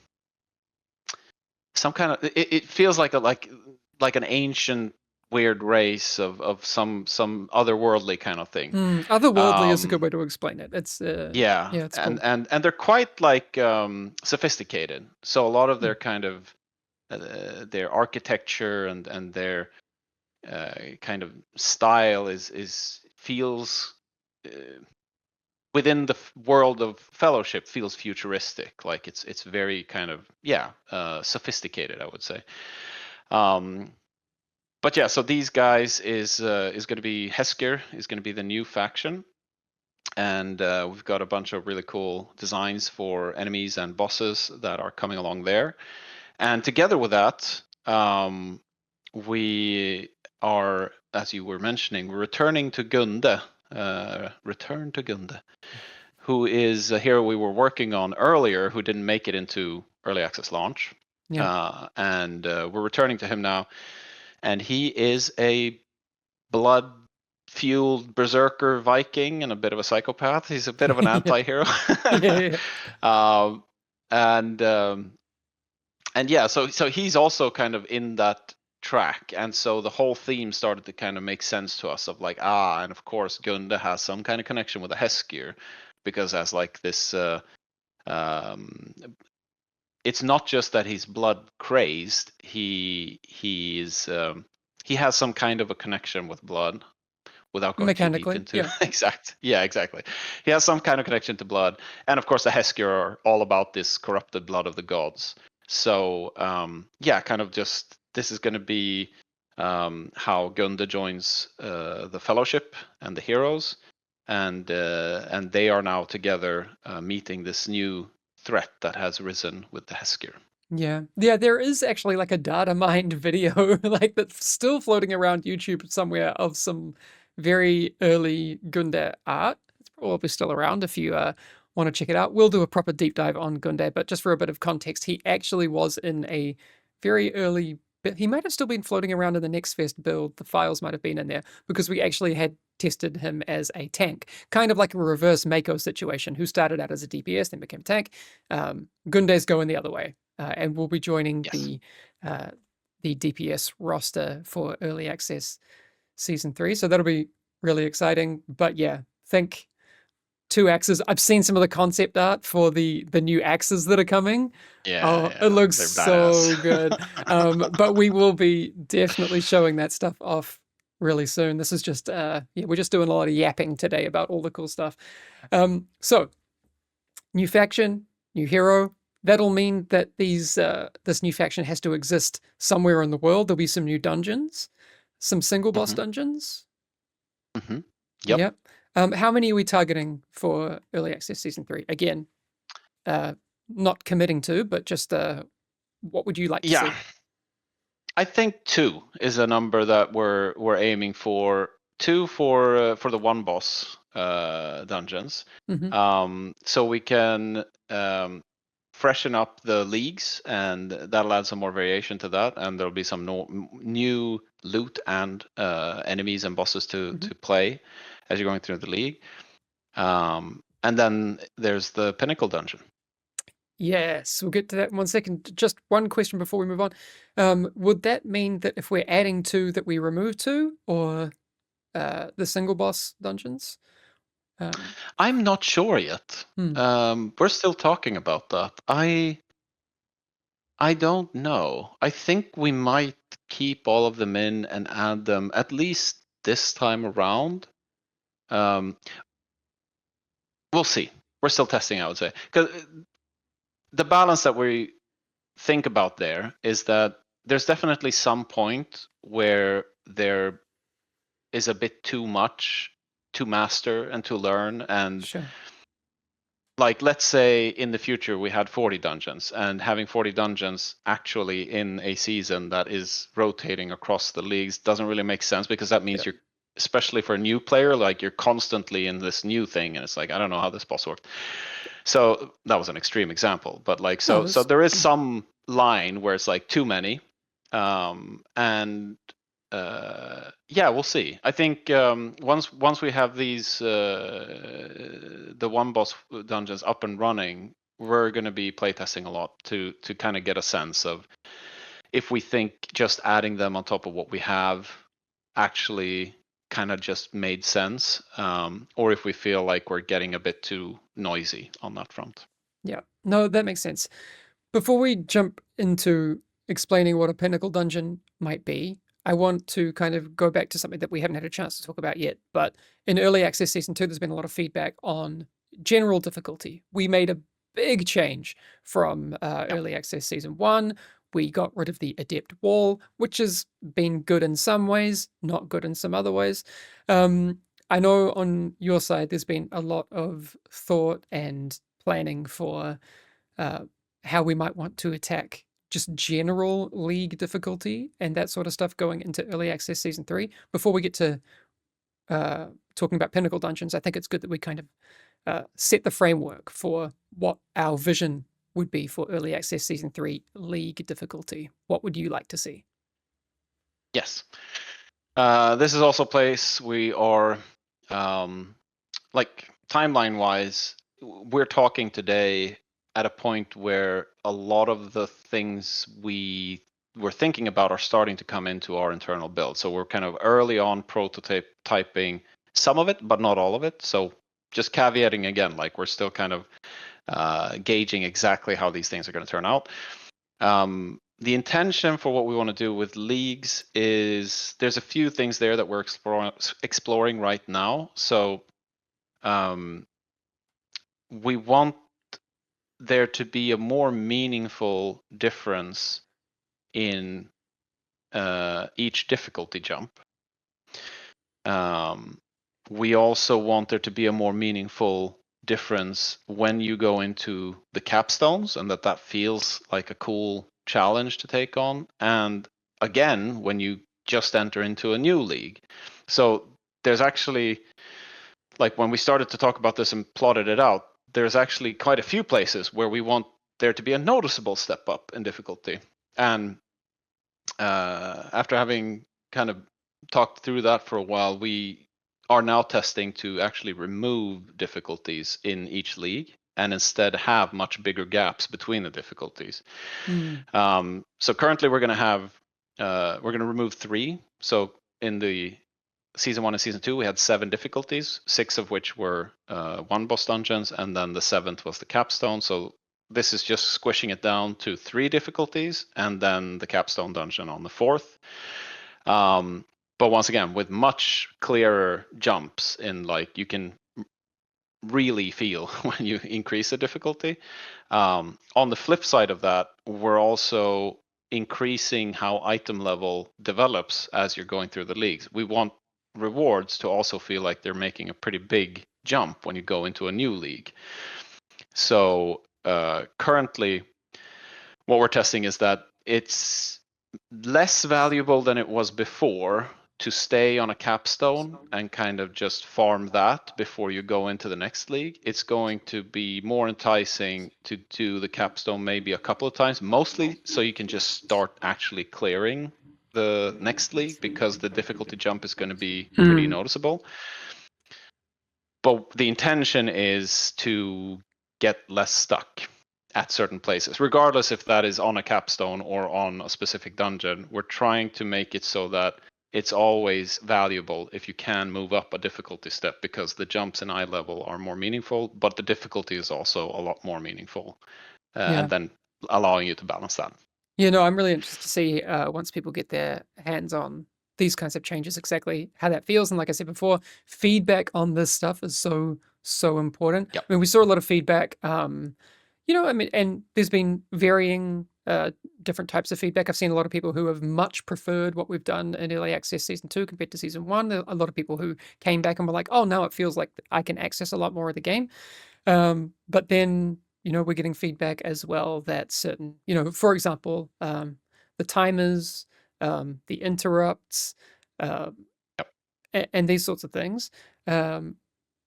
kind of. It feels like like an ancient weird race of some otherworldly kind of thing. Otherworldly is a good way to explain it. It's Yeah, it's cool. and they're quite like sophisticated. So a lot of their kind of their architecture and their kind of style is feels within the world of Fellowship feels futuristic. Like it's very kind of sophisticated, I would say. But yeah, so these guys is going to be Heskir is going to be the new faction, and we've got a bunch of really cool designs for enemies and bosses that are coming along there. And together with that, we are, as you were mentioning, we're returning to Gunde. Return to Gunde, who is a hero we were working on earlier, who didn't make it into early access launch. Yeah. And we're returning to him now, and he is a blood-fueled berserker Viking and a bit of a psychopath. He's a bit of an Yeah. anti-hero. Yeah. um, and yeah, so he's also kind of in that track, and so the whole theme started to kind of make sense to us of like, and of course Gunde has some kind of connection with the Heskir, because as like this um it's not just that he's blood crazed, he has some kind of a connection with blood, without going too deep Mechanically, into yeah. exactly. He has some kind of connection to blood, and of course the Heskir are all about this corrupted blood of the gods. So yeah, kind of just this is going to be how Gunde joins the Fellowship and the heroes, and they are now together meeting this new threat that has risen with the Heskir. Yeah. Yeah, there is actually like a data mined video like that's still floating around YouTube somewhere of some very early Gunde art. It's probably still around if you want to check it out. We'll do a proper deep dive on Gunde, but just for a bit of context, he actually was in a very early he might have still been floating around in the Next Fest build. The files might have been in there because we actually had tested him as a tank, kind of like a reverse Mako situation, who started out as a DPS, then became tank. Gunde's going the other way, and we'll be joining Yes. the DPS roster for early access season 3. So that'll be really exciting. But yeah, think 2 axes. I've seen some of the concept art for the new axes that are coming. Oh, it Yeah, looks they're so badass. good. But we will be definitely showing that stuff off really soon. This is just yeah, we're just doing a lot of yapping today about all the cool stuff. So new faction, new hero. That'll mean that this new faction has to exist somewhere in the world. There'll be some new dungeons, some single boss hmm dungeons. hmm Yep. Yep. How many are we targeting for early access season 3? Again, uh, not committing to, but just what would you like to Yeah, see? I think 2 is a number that we're aiming for. 2 for the one boss dungeons, Hmm. so we can freshen up the leagues, and that'll add some more variation to that. And there'll be some new loot and enemies and bosses to Hmm. play as you're going through the league. And then there's the Pinnacle dungeon. Yes, we'll get to that in 1 second. Just one question before we move on. Would that mean that if we're adding 2, that we remove 2, or the single boss dungeons? Um, I'm not sure yet. hmm, We're still talking about that. I don't know. I think we might keep all of them in and add them at least this time around. Um, we'll see. We're still testing, I would say, because the balance that we think about there is that there's definitely some point where there is a bit too much to master and to learn. And sure. like, let's say in the future we had 40 dungeons, and having 40 dungeons actually in a season that is rotating across the leagues doesn't really make sense, because that means Yeah. you're, especially for a new player, like you're constantly in this new thing, and it's like, I don't know how this boss worked. So that was an extreme example, but like, No, so that's there is some line where it's like too many. And yeah, we'll see. I think once we have these the one boss dungeons up and running, we're going to be playtesting a lot to kind of get a sense of if we think just adding them on top of what we have actually kind of just made sense, or if we feel like we're getting a bit too noisy on that front. yeah. No, that makes sense. Before we jump into explaining what a pinnacle dungeon might be, I want to kind of go back to something that we haven't had a chance to talk about yet. But in early access season 2, there's been a lot of feedback on general difficulty. We made a big change from Yep. early access season 1. We got rid of the adept wall, which has been good in some ways, not good in some other ways. Um, I know on your side there's been a lot of thought and planning for uh, how we might want to attack just general league difficulty and that sort of stuff going into early access season 3. Before we get to talking about Pinnacle dungeons, I think it's good that we kind of set the framework for what our vision would be for early access season 3 league difficulty. What would you like to see? Yes. This is also a place we are, like timeline wise, we're talking today at a point where a lot of the things we were thinking about are starting to come into our internal build. So we're kind of early on prototyping some of it, but not all of it. So just caveating again, like we're still kind of gauging exactly how these things are going to turn out. The intention for what we want to do with leagues is there's a few things there that we're exploring right now. So we want there to be a more meaningful difference in each difficulty jump. We also want there to be a more meaningful difference when you go into the capstones, and that feels like a cool challenge to take on. And again, when you just enter into a new league. So there's actually, like when we started to talk about this and plotted it out, there's actually quite a few places where we want there to be a noticeable step up in difficulty. And after having kind of talked through that for a while, we are now testing to actually remove difficulties in each league and instead have much bigger gaps between the difficulties. So currently we're going to have we're going to remove 3. So in the season 1 and season 2 we had 7 difficulties, 6 of which were 1 boss dungeons, and then the 7th was the capstone. So this is just squishing it down to 3 difficulties and then the capstone dungeon on the 4th. But once again, with much clearer jumps in, like, you can really feel when you increase the difficulty. On the flip side of that, we're also increasing how item level develops as you're going through the leagues. We want rewards to also feel like they're making a pretty big jump when you go into a new league. So currently, what we're testing is that it's less valuable than it was before to stay on a capstone and kind of just farm that before you go into the next league. It's going to be more enticing to do the capstone maybe a couple of times, mostly so you can just start actually clearing the next league, because the difficulty jump is going to be pretty noticeable. But the intention is to get less stuck at certain places, regardless if that is on a capstone or on a specific dungeon. We're trying to make it so that it's always valuable if you can move up a difficulty step, because the jumps in eye level are more meaningful, but the difficulty is also a lot more meaningful, Yeah. and then allowing you to balance that. You know, I'm really interested to see once people get their hands on these kinds of changes, exactly how that feels. And like I said before, feedback on this stuff is so important. Yep. I mean, we saw a lot of feedback. You know, I mean, and there's been varying different types of feedback. I've seen a lot of people who have much preferred what we've done in early access season 2 compared to season 1. There are a lot of people who came back and were like, "Oh, now it feels like I can access a lot more of the game." But then, you know, we're getting feedback as well that certain, you know, for example, the timers, the interrupts, uh, Yep. and these sorts of things.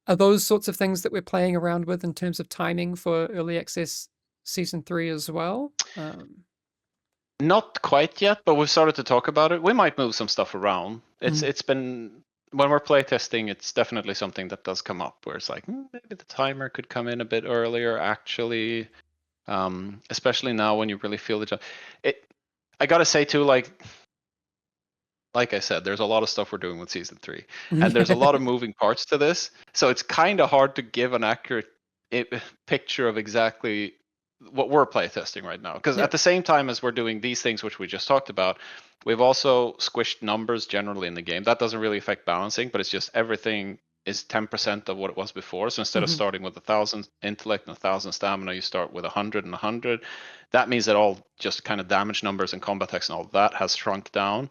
Are those sorts of things that we're playing around with in terms of timing for early access season 3 as well? Not quite yet, but we've started to talk about it. We might move some stuff around. It's been, when we're playtesting, it's definitely something that does come up where it's like, maybe the timer could come in a bit earlier, actually. Especially now when you really feel the job. I gotta say too, like I said, there's a lot of stuff we're doing with season 3, and there's a lot of moving parts to this. So it's kind of hard to give an accurate picture of exactly what we're playtesting right now. Because Yeah. at the same time as we're doing these things, which we just talked about, we've also squished numbers generally in the game. That doesn't really affect balancing, but it's just everything is 10% of what it was before. So instead of starting with 1,000 intellect and 1,000 stamina, you start with 100 and 100. That means that all just kind of damage numbers and combat text and all that has shrunk down.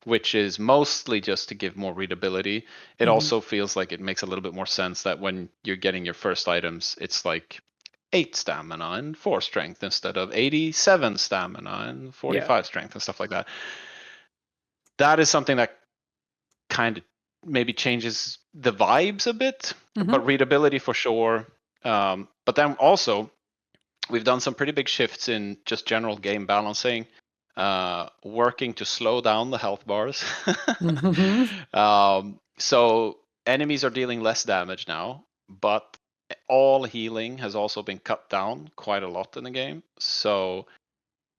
which is mostly just to give more readability. It Mm-hmm. also feels like it makes a little bit more sense that when you're getting your first items, it's like 8 stamina and 4 strength instead of 87 stamina and 45 strength and stuff like that. That is something that kind of maybe changes the vibes a bit, Mm-hmm. but readability for sure. But then also, we've done some pretty big shifts in just general game balancing, working to slow down the health bars. Mm-hmm. So enemies are dealing less damage now, but all healing has also been cut down quite a lot in the game. So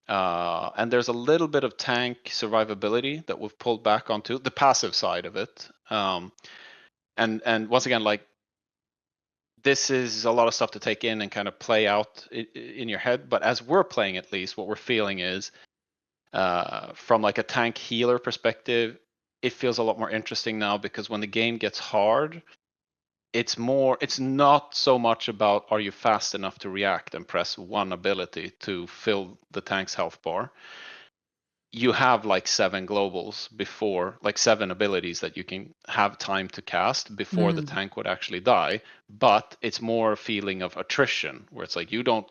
and there's a little bit of tank survivability that we've pulled back onto the passive side of it. And once again, like, this is a lot of stuff to take in and kind of play out in your head. But as we're playing, at least what we're feeling is, from like a tank healer perspective, it feels a lot more interesting now, because when the game gets hard, it's not so much about are you fast enough to react and press one ability to fill the tank's health bar. You have like 7 globals before, like 7 abilities that you can have time to cast before the tank would actually die. But it's more a feeling of attrition, where it's like you don't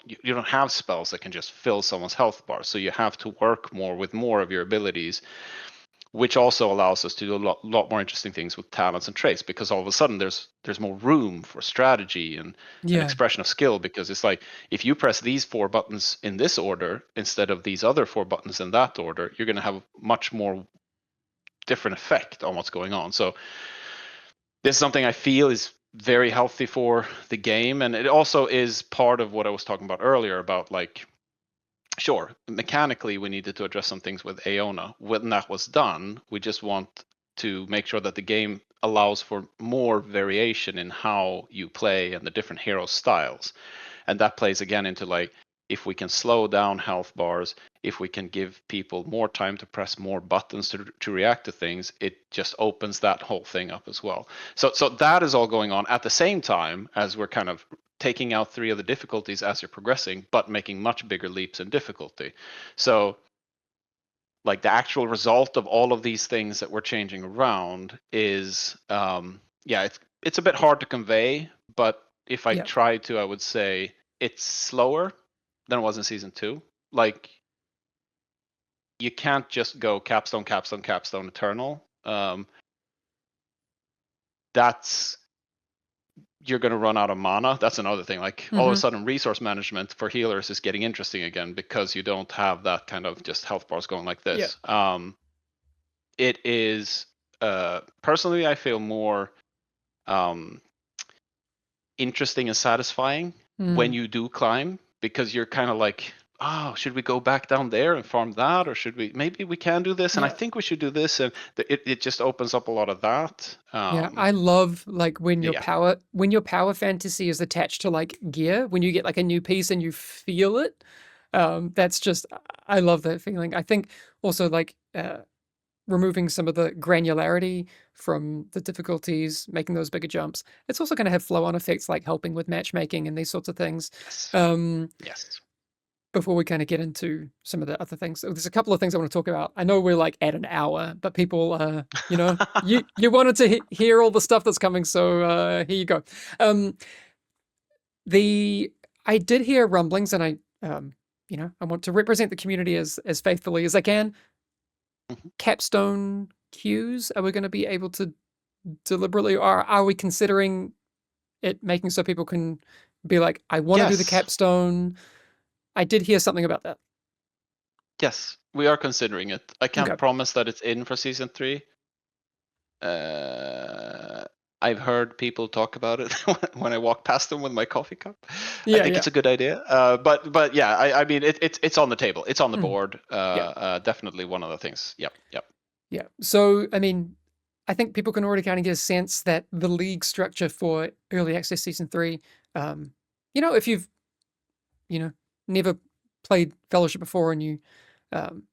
have spells that can just fill someone's health bar, so you have to work more with more of your abilities, which also allows us to do a lot more interesting things with talents and traits, because all of a sudden there's more room for strategy and an Yeah. expression of skill, because it's like, if you press these 4 buttons in this order instead of these other 4 buttons in that order, you're going to have a much more different effect on what's going on. So this is something I feel is very healthy for the game, and it also is part of what I was talking about earlier about, like, sure, mechanically we needed to address some things with Aeona. When that was done, we just want to make sure that the game allows for more variation in how you play and the different hero styles. And that plays again into, like, if we can slow down health bars, if we can give people more time to press more buttons to react to things, it just opens that whole thing up as well. So that is all going on at the same time as we're kind of taking out 3 of the difficulties as you're progressing, but making much bigger leaps in difficulty. So, like, the actual result of all of these things that we're changing around is, yeah, it's a bit hard to convey, but if I Yeah. try to, I would say it's slower than it was in season 2. Like, you can't just go capstone, capstone, capstone, eternal. That's You're going to run out of mana. That's another thing. Like, all of a Mm-hmm. sudden, resource management for healers is getting interesting again, because you don't have that kind of just health bars going like Yeah. this. It is, personally, I feel more um, interesting and satisfying when Mm. you do climb, because you're kind of like, oh, should we go back down there and farm that, or should we? Maybe we can do this, and I Yeah. think we should do this, and it just opens up a lot of that. Yeah, I love like Yeah. when your power fantasy is attached to like gear, when you get like a new piece and you feel it. That's just I love that feeling. I think also like removing some of the granularity from the difficulties, making those bigger jumps. It's also going to have flow-on effects like helping with matchmaking and these sorts of things. Yes. Um, Yes. before we kind of get into some of the other things. So there's a couple of things I want to talk about. I know we're like at an hour, but people, you wanted to hear all the stuff that's coming, so here you go. Um, the I did hear rumblings, and I want to represent the community as faithfully as I can. Mhm. Capstone queues, are we going to be able to deliberately, or are we considering it making so people can be like, I want to do the Yes. capstone? I did hear something about that. Yes, we are considering it. I Okay. can't promise that it's in for season 3. Uh, I've heard people talk about it when I walk past them with my coffee cup. I Yeah, think yeah. it's a good idea. But yeah, I mean, it's on the table. It's on the Mm. board. Yeah. Definitely one of the things. Yep. Yep. Yeah. So, I mean, I think people can already kind of get a sense that the league structure for early access season 3, um, if you've, you know, never played Fellowship before and you um,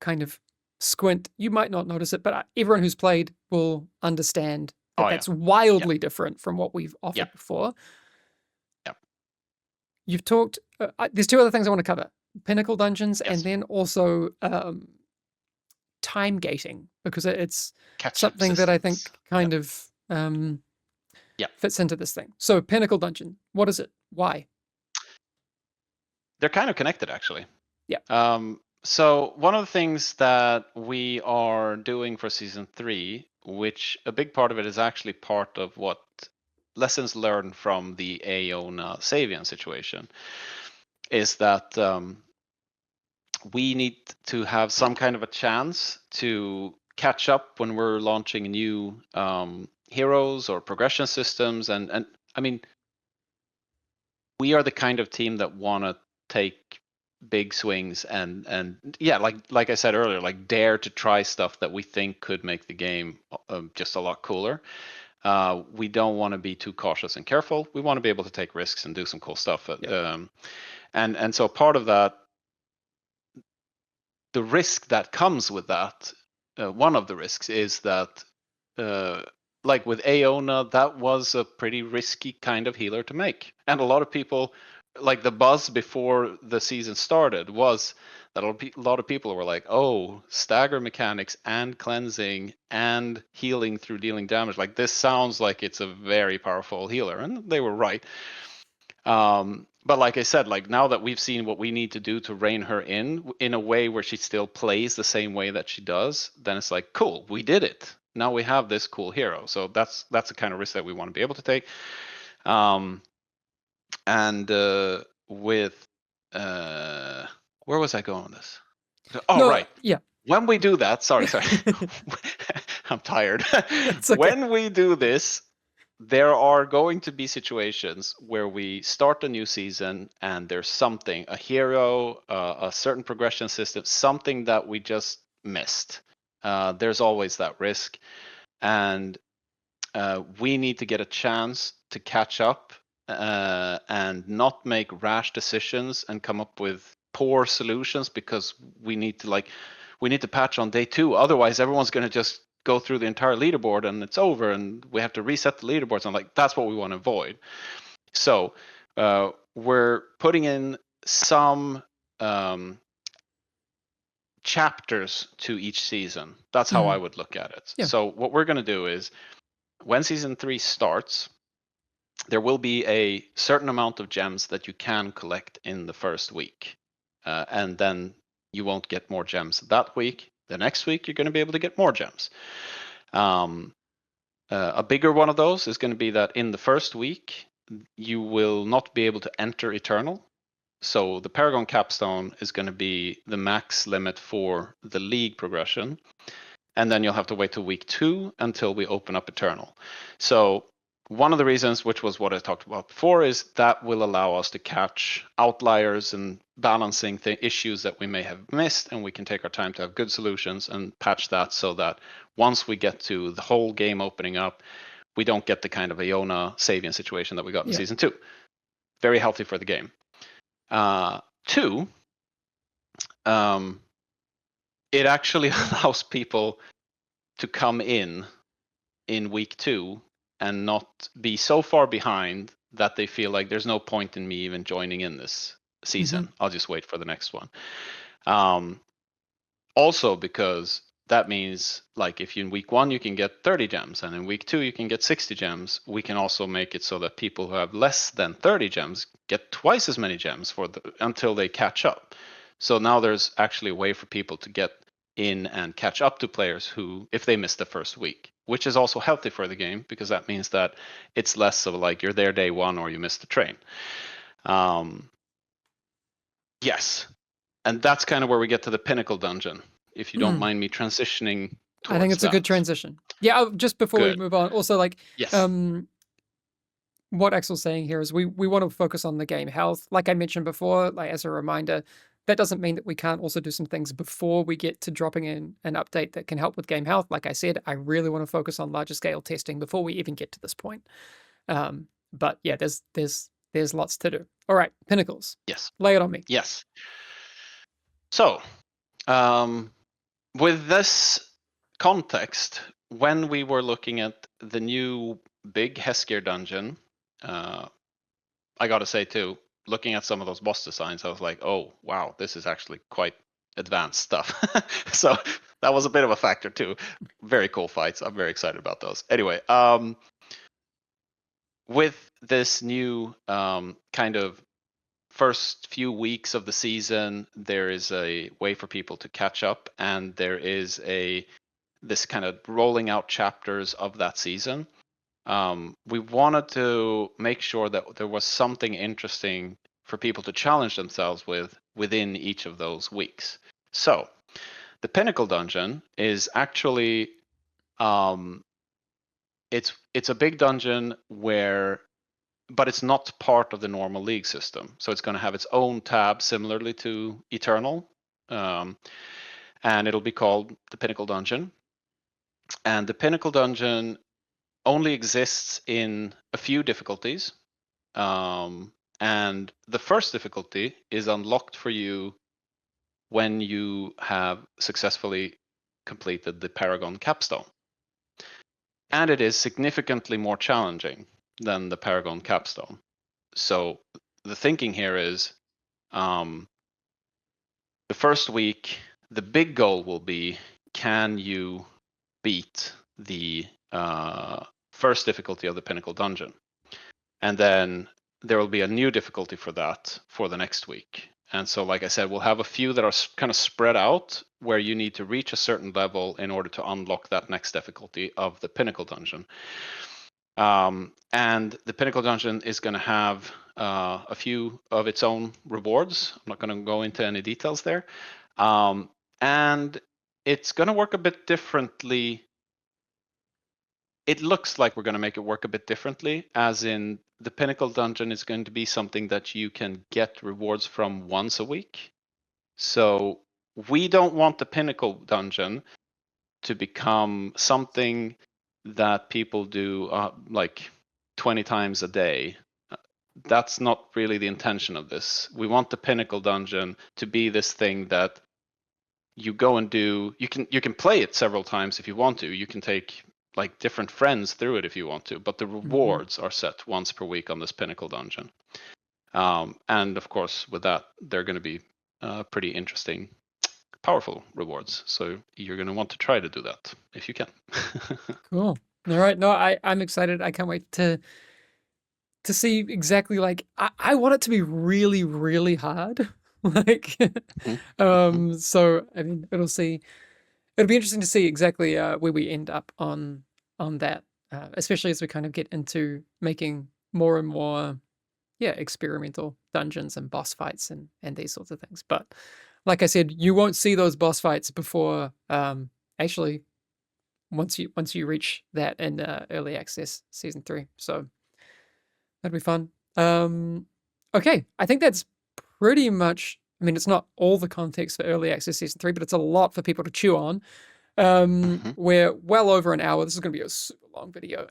kind of squint, you might not notice it, but everyone who's played will understand that Oh yeah. that's Yep. wildly different from what we've offered Yep. before. Yep. You've talked, there's 2 other things I want to cover: Pinnacle dungeons, and Yes. then also time gating, because it's Catch-up something that I systems. think kind of Yeah. fits into this thing. So Pinnacle Dungeon, what is it? Why? They're kind of connected, actually. Yeah. So one of the things that we are doing for season 3, which a big part of it is actually part of what lessons learned from the Aeona Xavian situation, is that we need to have some kind of a chance to catch up when we're launching new heroes or progression systems. And I mean, we are the kind of team that want to take big swings and yeah, like I said earlier, like dare to try stuff that we think could make the game just a lot cooler. We don't want to be too cautious and careful. We want to be able to take risks and do some cool stuff. Yeah. And so part of that, the risk that comes with that, one of the risks is that, like with Aeona, that was a pretty risky kind of healer to make. And a lot of people, like the buzz before the season started was that a lot of people were like, oh, stagger mechanics and cleansing and healing through dealing damage. Like this sounds like it's a very powerful healer. And they were right. But like I said, like now that we've seen what we need to do to rein her in a way where she still plays the same way that she does, then it's like, cool, we did it. Now we have this cool hero. So that's the kind of risk that we want to be able to take. And with where was I going with this? Oh, No, right. yeah. When we do that, sorry. I'm tired. It's okay. When we do this, there are going to be situations where we start a new season and there's something, a hero, a certain progression system, something that we just missed. There's always that risk. And we need to get a chance to catch up and not make rash decisions and come up with poor solutions because we need to patch on day 2. Otherwise, everyone's going to just go through the entire leaderboard and it's over and we have to reset the leaderboards. And like that's what we want to avoid. So we're putting in some chapters to each season. That's how I would look at it. Yeah. So what we're going to do is when season 3 starts, there will be a certain amount of gems that you can collect in the first week. And then you won't get more gems that week. The next week, you're going to be able to get more gems. A bigger one of those is going to be that in the first week, you will not be able to enter Eternal. So the Paragon Capstone is going to be the max limit for the league progression. And then you'll have to wait till week 2 until we open up Eternal. So one of the reasons, which was what I talked about before, is that will allow us to catch outliers and balancing issues that we may have missed, and we can take our time to have good solutions and patch that so that once we get to the whole game opening up, we don't get the kind of Aeona Xavian situation that we got in season 2. Very healthy for the game. 2, it actually allows people to come in week 2 and not be so far behind that they feel like there's no point in me even joining in this season. I'll just wait for the next one. Also because that means like if you in week 1 you can get 30 gems and in week 2 you can get 60 gems, we can also make it so that people who have less than 30 gems get twice as many gems until they catch up. So now there's actually a way for people to get in and catch up to players who, if they miss the first week, which is also healthy for the game because that means that it's less of like you're there day 1 or you missed the train. Yes, and that's kind of where we get to the Pinnacle dungeon. If you don't mind me transitioning towards I think it's a good transition. Yeah, just before we move on, also like yes. What Axel's saying here is we want to focus on the game health. Like I mentioned before, like as a reminder, that doesn't mean that we can't also do some things before we get to dropping in an update that can help with game health. Like I said, I really want to focus on larger scale testing before we even get to this point. But yeah, there's lots to do. All right, Pinnacles. Yes. Lay it on me. Yes. So, with this context, when we were looking at the new big Heskir dungeon, I got to say too, looking at some of those boss designs, I was like, oh wow, this is actually quite advanced stuff. So that was a bit of a factor too. Very cool fights. I'm very excited about those. Anyway, with this new kind of first few weeks of the season, there is a way for people to catch up, and there is this kind of rolling out chapters of that season. We wanted to make sure that there was something interesting for people to challenge themselves with within each of those weeks. So the Pinnacle dungeon is actually it's a big dungeon but it's not part of the normal league system. So it's going to have its own tab, similarly to Eternal, and it'll be called the Pinnacle Dungeon. And the Pinnacle Dungeon only exists in a few difficulties. And the first difficulty is unlocked for you when you have successfully completed the Paragon Capstone. And it is significantly more challenging than the Paragon Capstone. So the thinking here is the first week, the big goal will be, can you beat the first difficulty of the Pinnacle Dungeon? And then there will be a new difficulty for that for the next week. And so, like I said, we'll have a few that are kind of spread out where you need to reach a certain level in order to unlock that next difficulty of the Pinnacle Dungeon. And the Pinnacle Dungeon is going to have a few of its own rewards. I'm not going to go into any details there. And it's going to work a bit differently. It looks like we're going to make it work a bit differently, as in the Pinnacle Dungeon is going to be something that you can get rewards from once a week. So we don't want the Pinnacle Dungeon to become something that people do like 20 times a day. That's not really the intention of this. We want the Pinnacle Dungeon to be this thing that you go and do. You can play it several times if you want to. You can take like different friends through it if you want to, but the rewards are set once per week on this Pinnacle Dungeon. And of course, with that, they're going to be pretty interesting, powerful rewards. So you're going to want to try to do that if you can. Cool. All right. No, I'm excited. I can't wait to see exactly, like, I want it to be really, really hard. Like, so I mean, it'll be interesting to see exactly where we end up on that, especially as we kind of get into making more and more, experimental dungeons and boss fights and these sorts of things. But like I said, you won't see those boss fights before actually once you reach that in early access season 3. So that'd be fun. Okay, I think that's pretty much. I mean, it's not all the context for early access season 3, but it's a lot for people to chew on. We're well over an hour. This is going to be a super long video.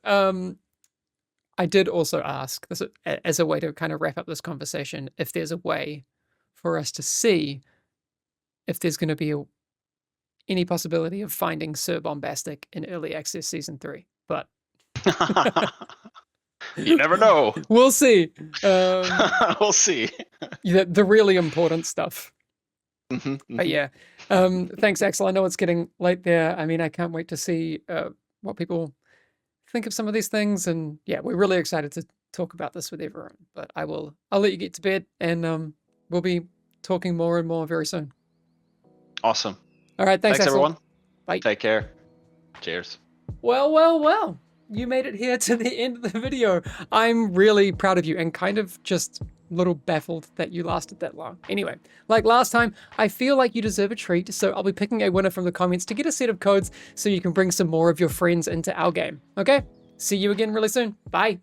I did also ask this as a way to kind of wrap up this conversation, if there's a way for us to see if there's going to be any possibility of finding Sir Bombastic in early access season 3. But you never know. We'll see. We'll see. The really important stuff. But yeah, thanks, Axel. I know it's getting late there. I mean, I can't wait to see what people think of some of these things. And yeah, we're really excited to talk about this with everyone. But I'll let you get to bed, and we'll be talking more and more very soon. Awesome. All right, thanks Axel. Everyone. Bye. Take care. Cheers. Well. You made it here to the end of the video. I'm really proud of you, and kind of just a little baffled that you lasted that long. Anyway, like last time, I feel like you deserve a treat, so I'll be picking a winner from the comments to get a set of codes so you can bring some more of your friends into our game. Okay? See you again really soon. Bye.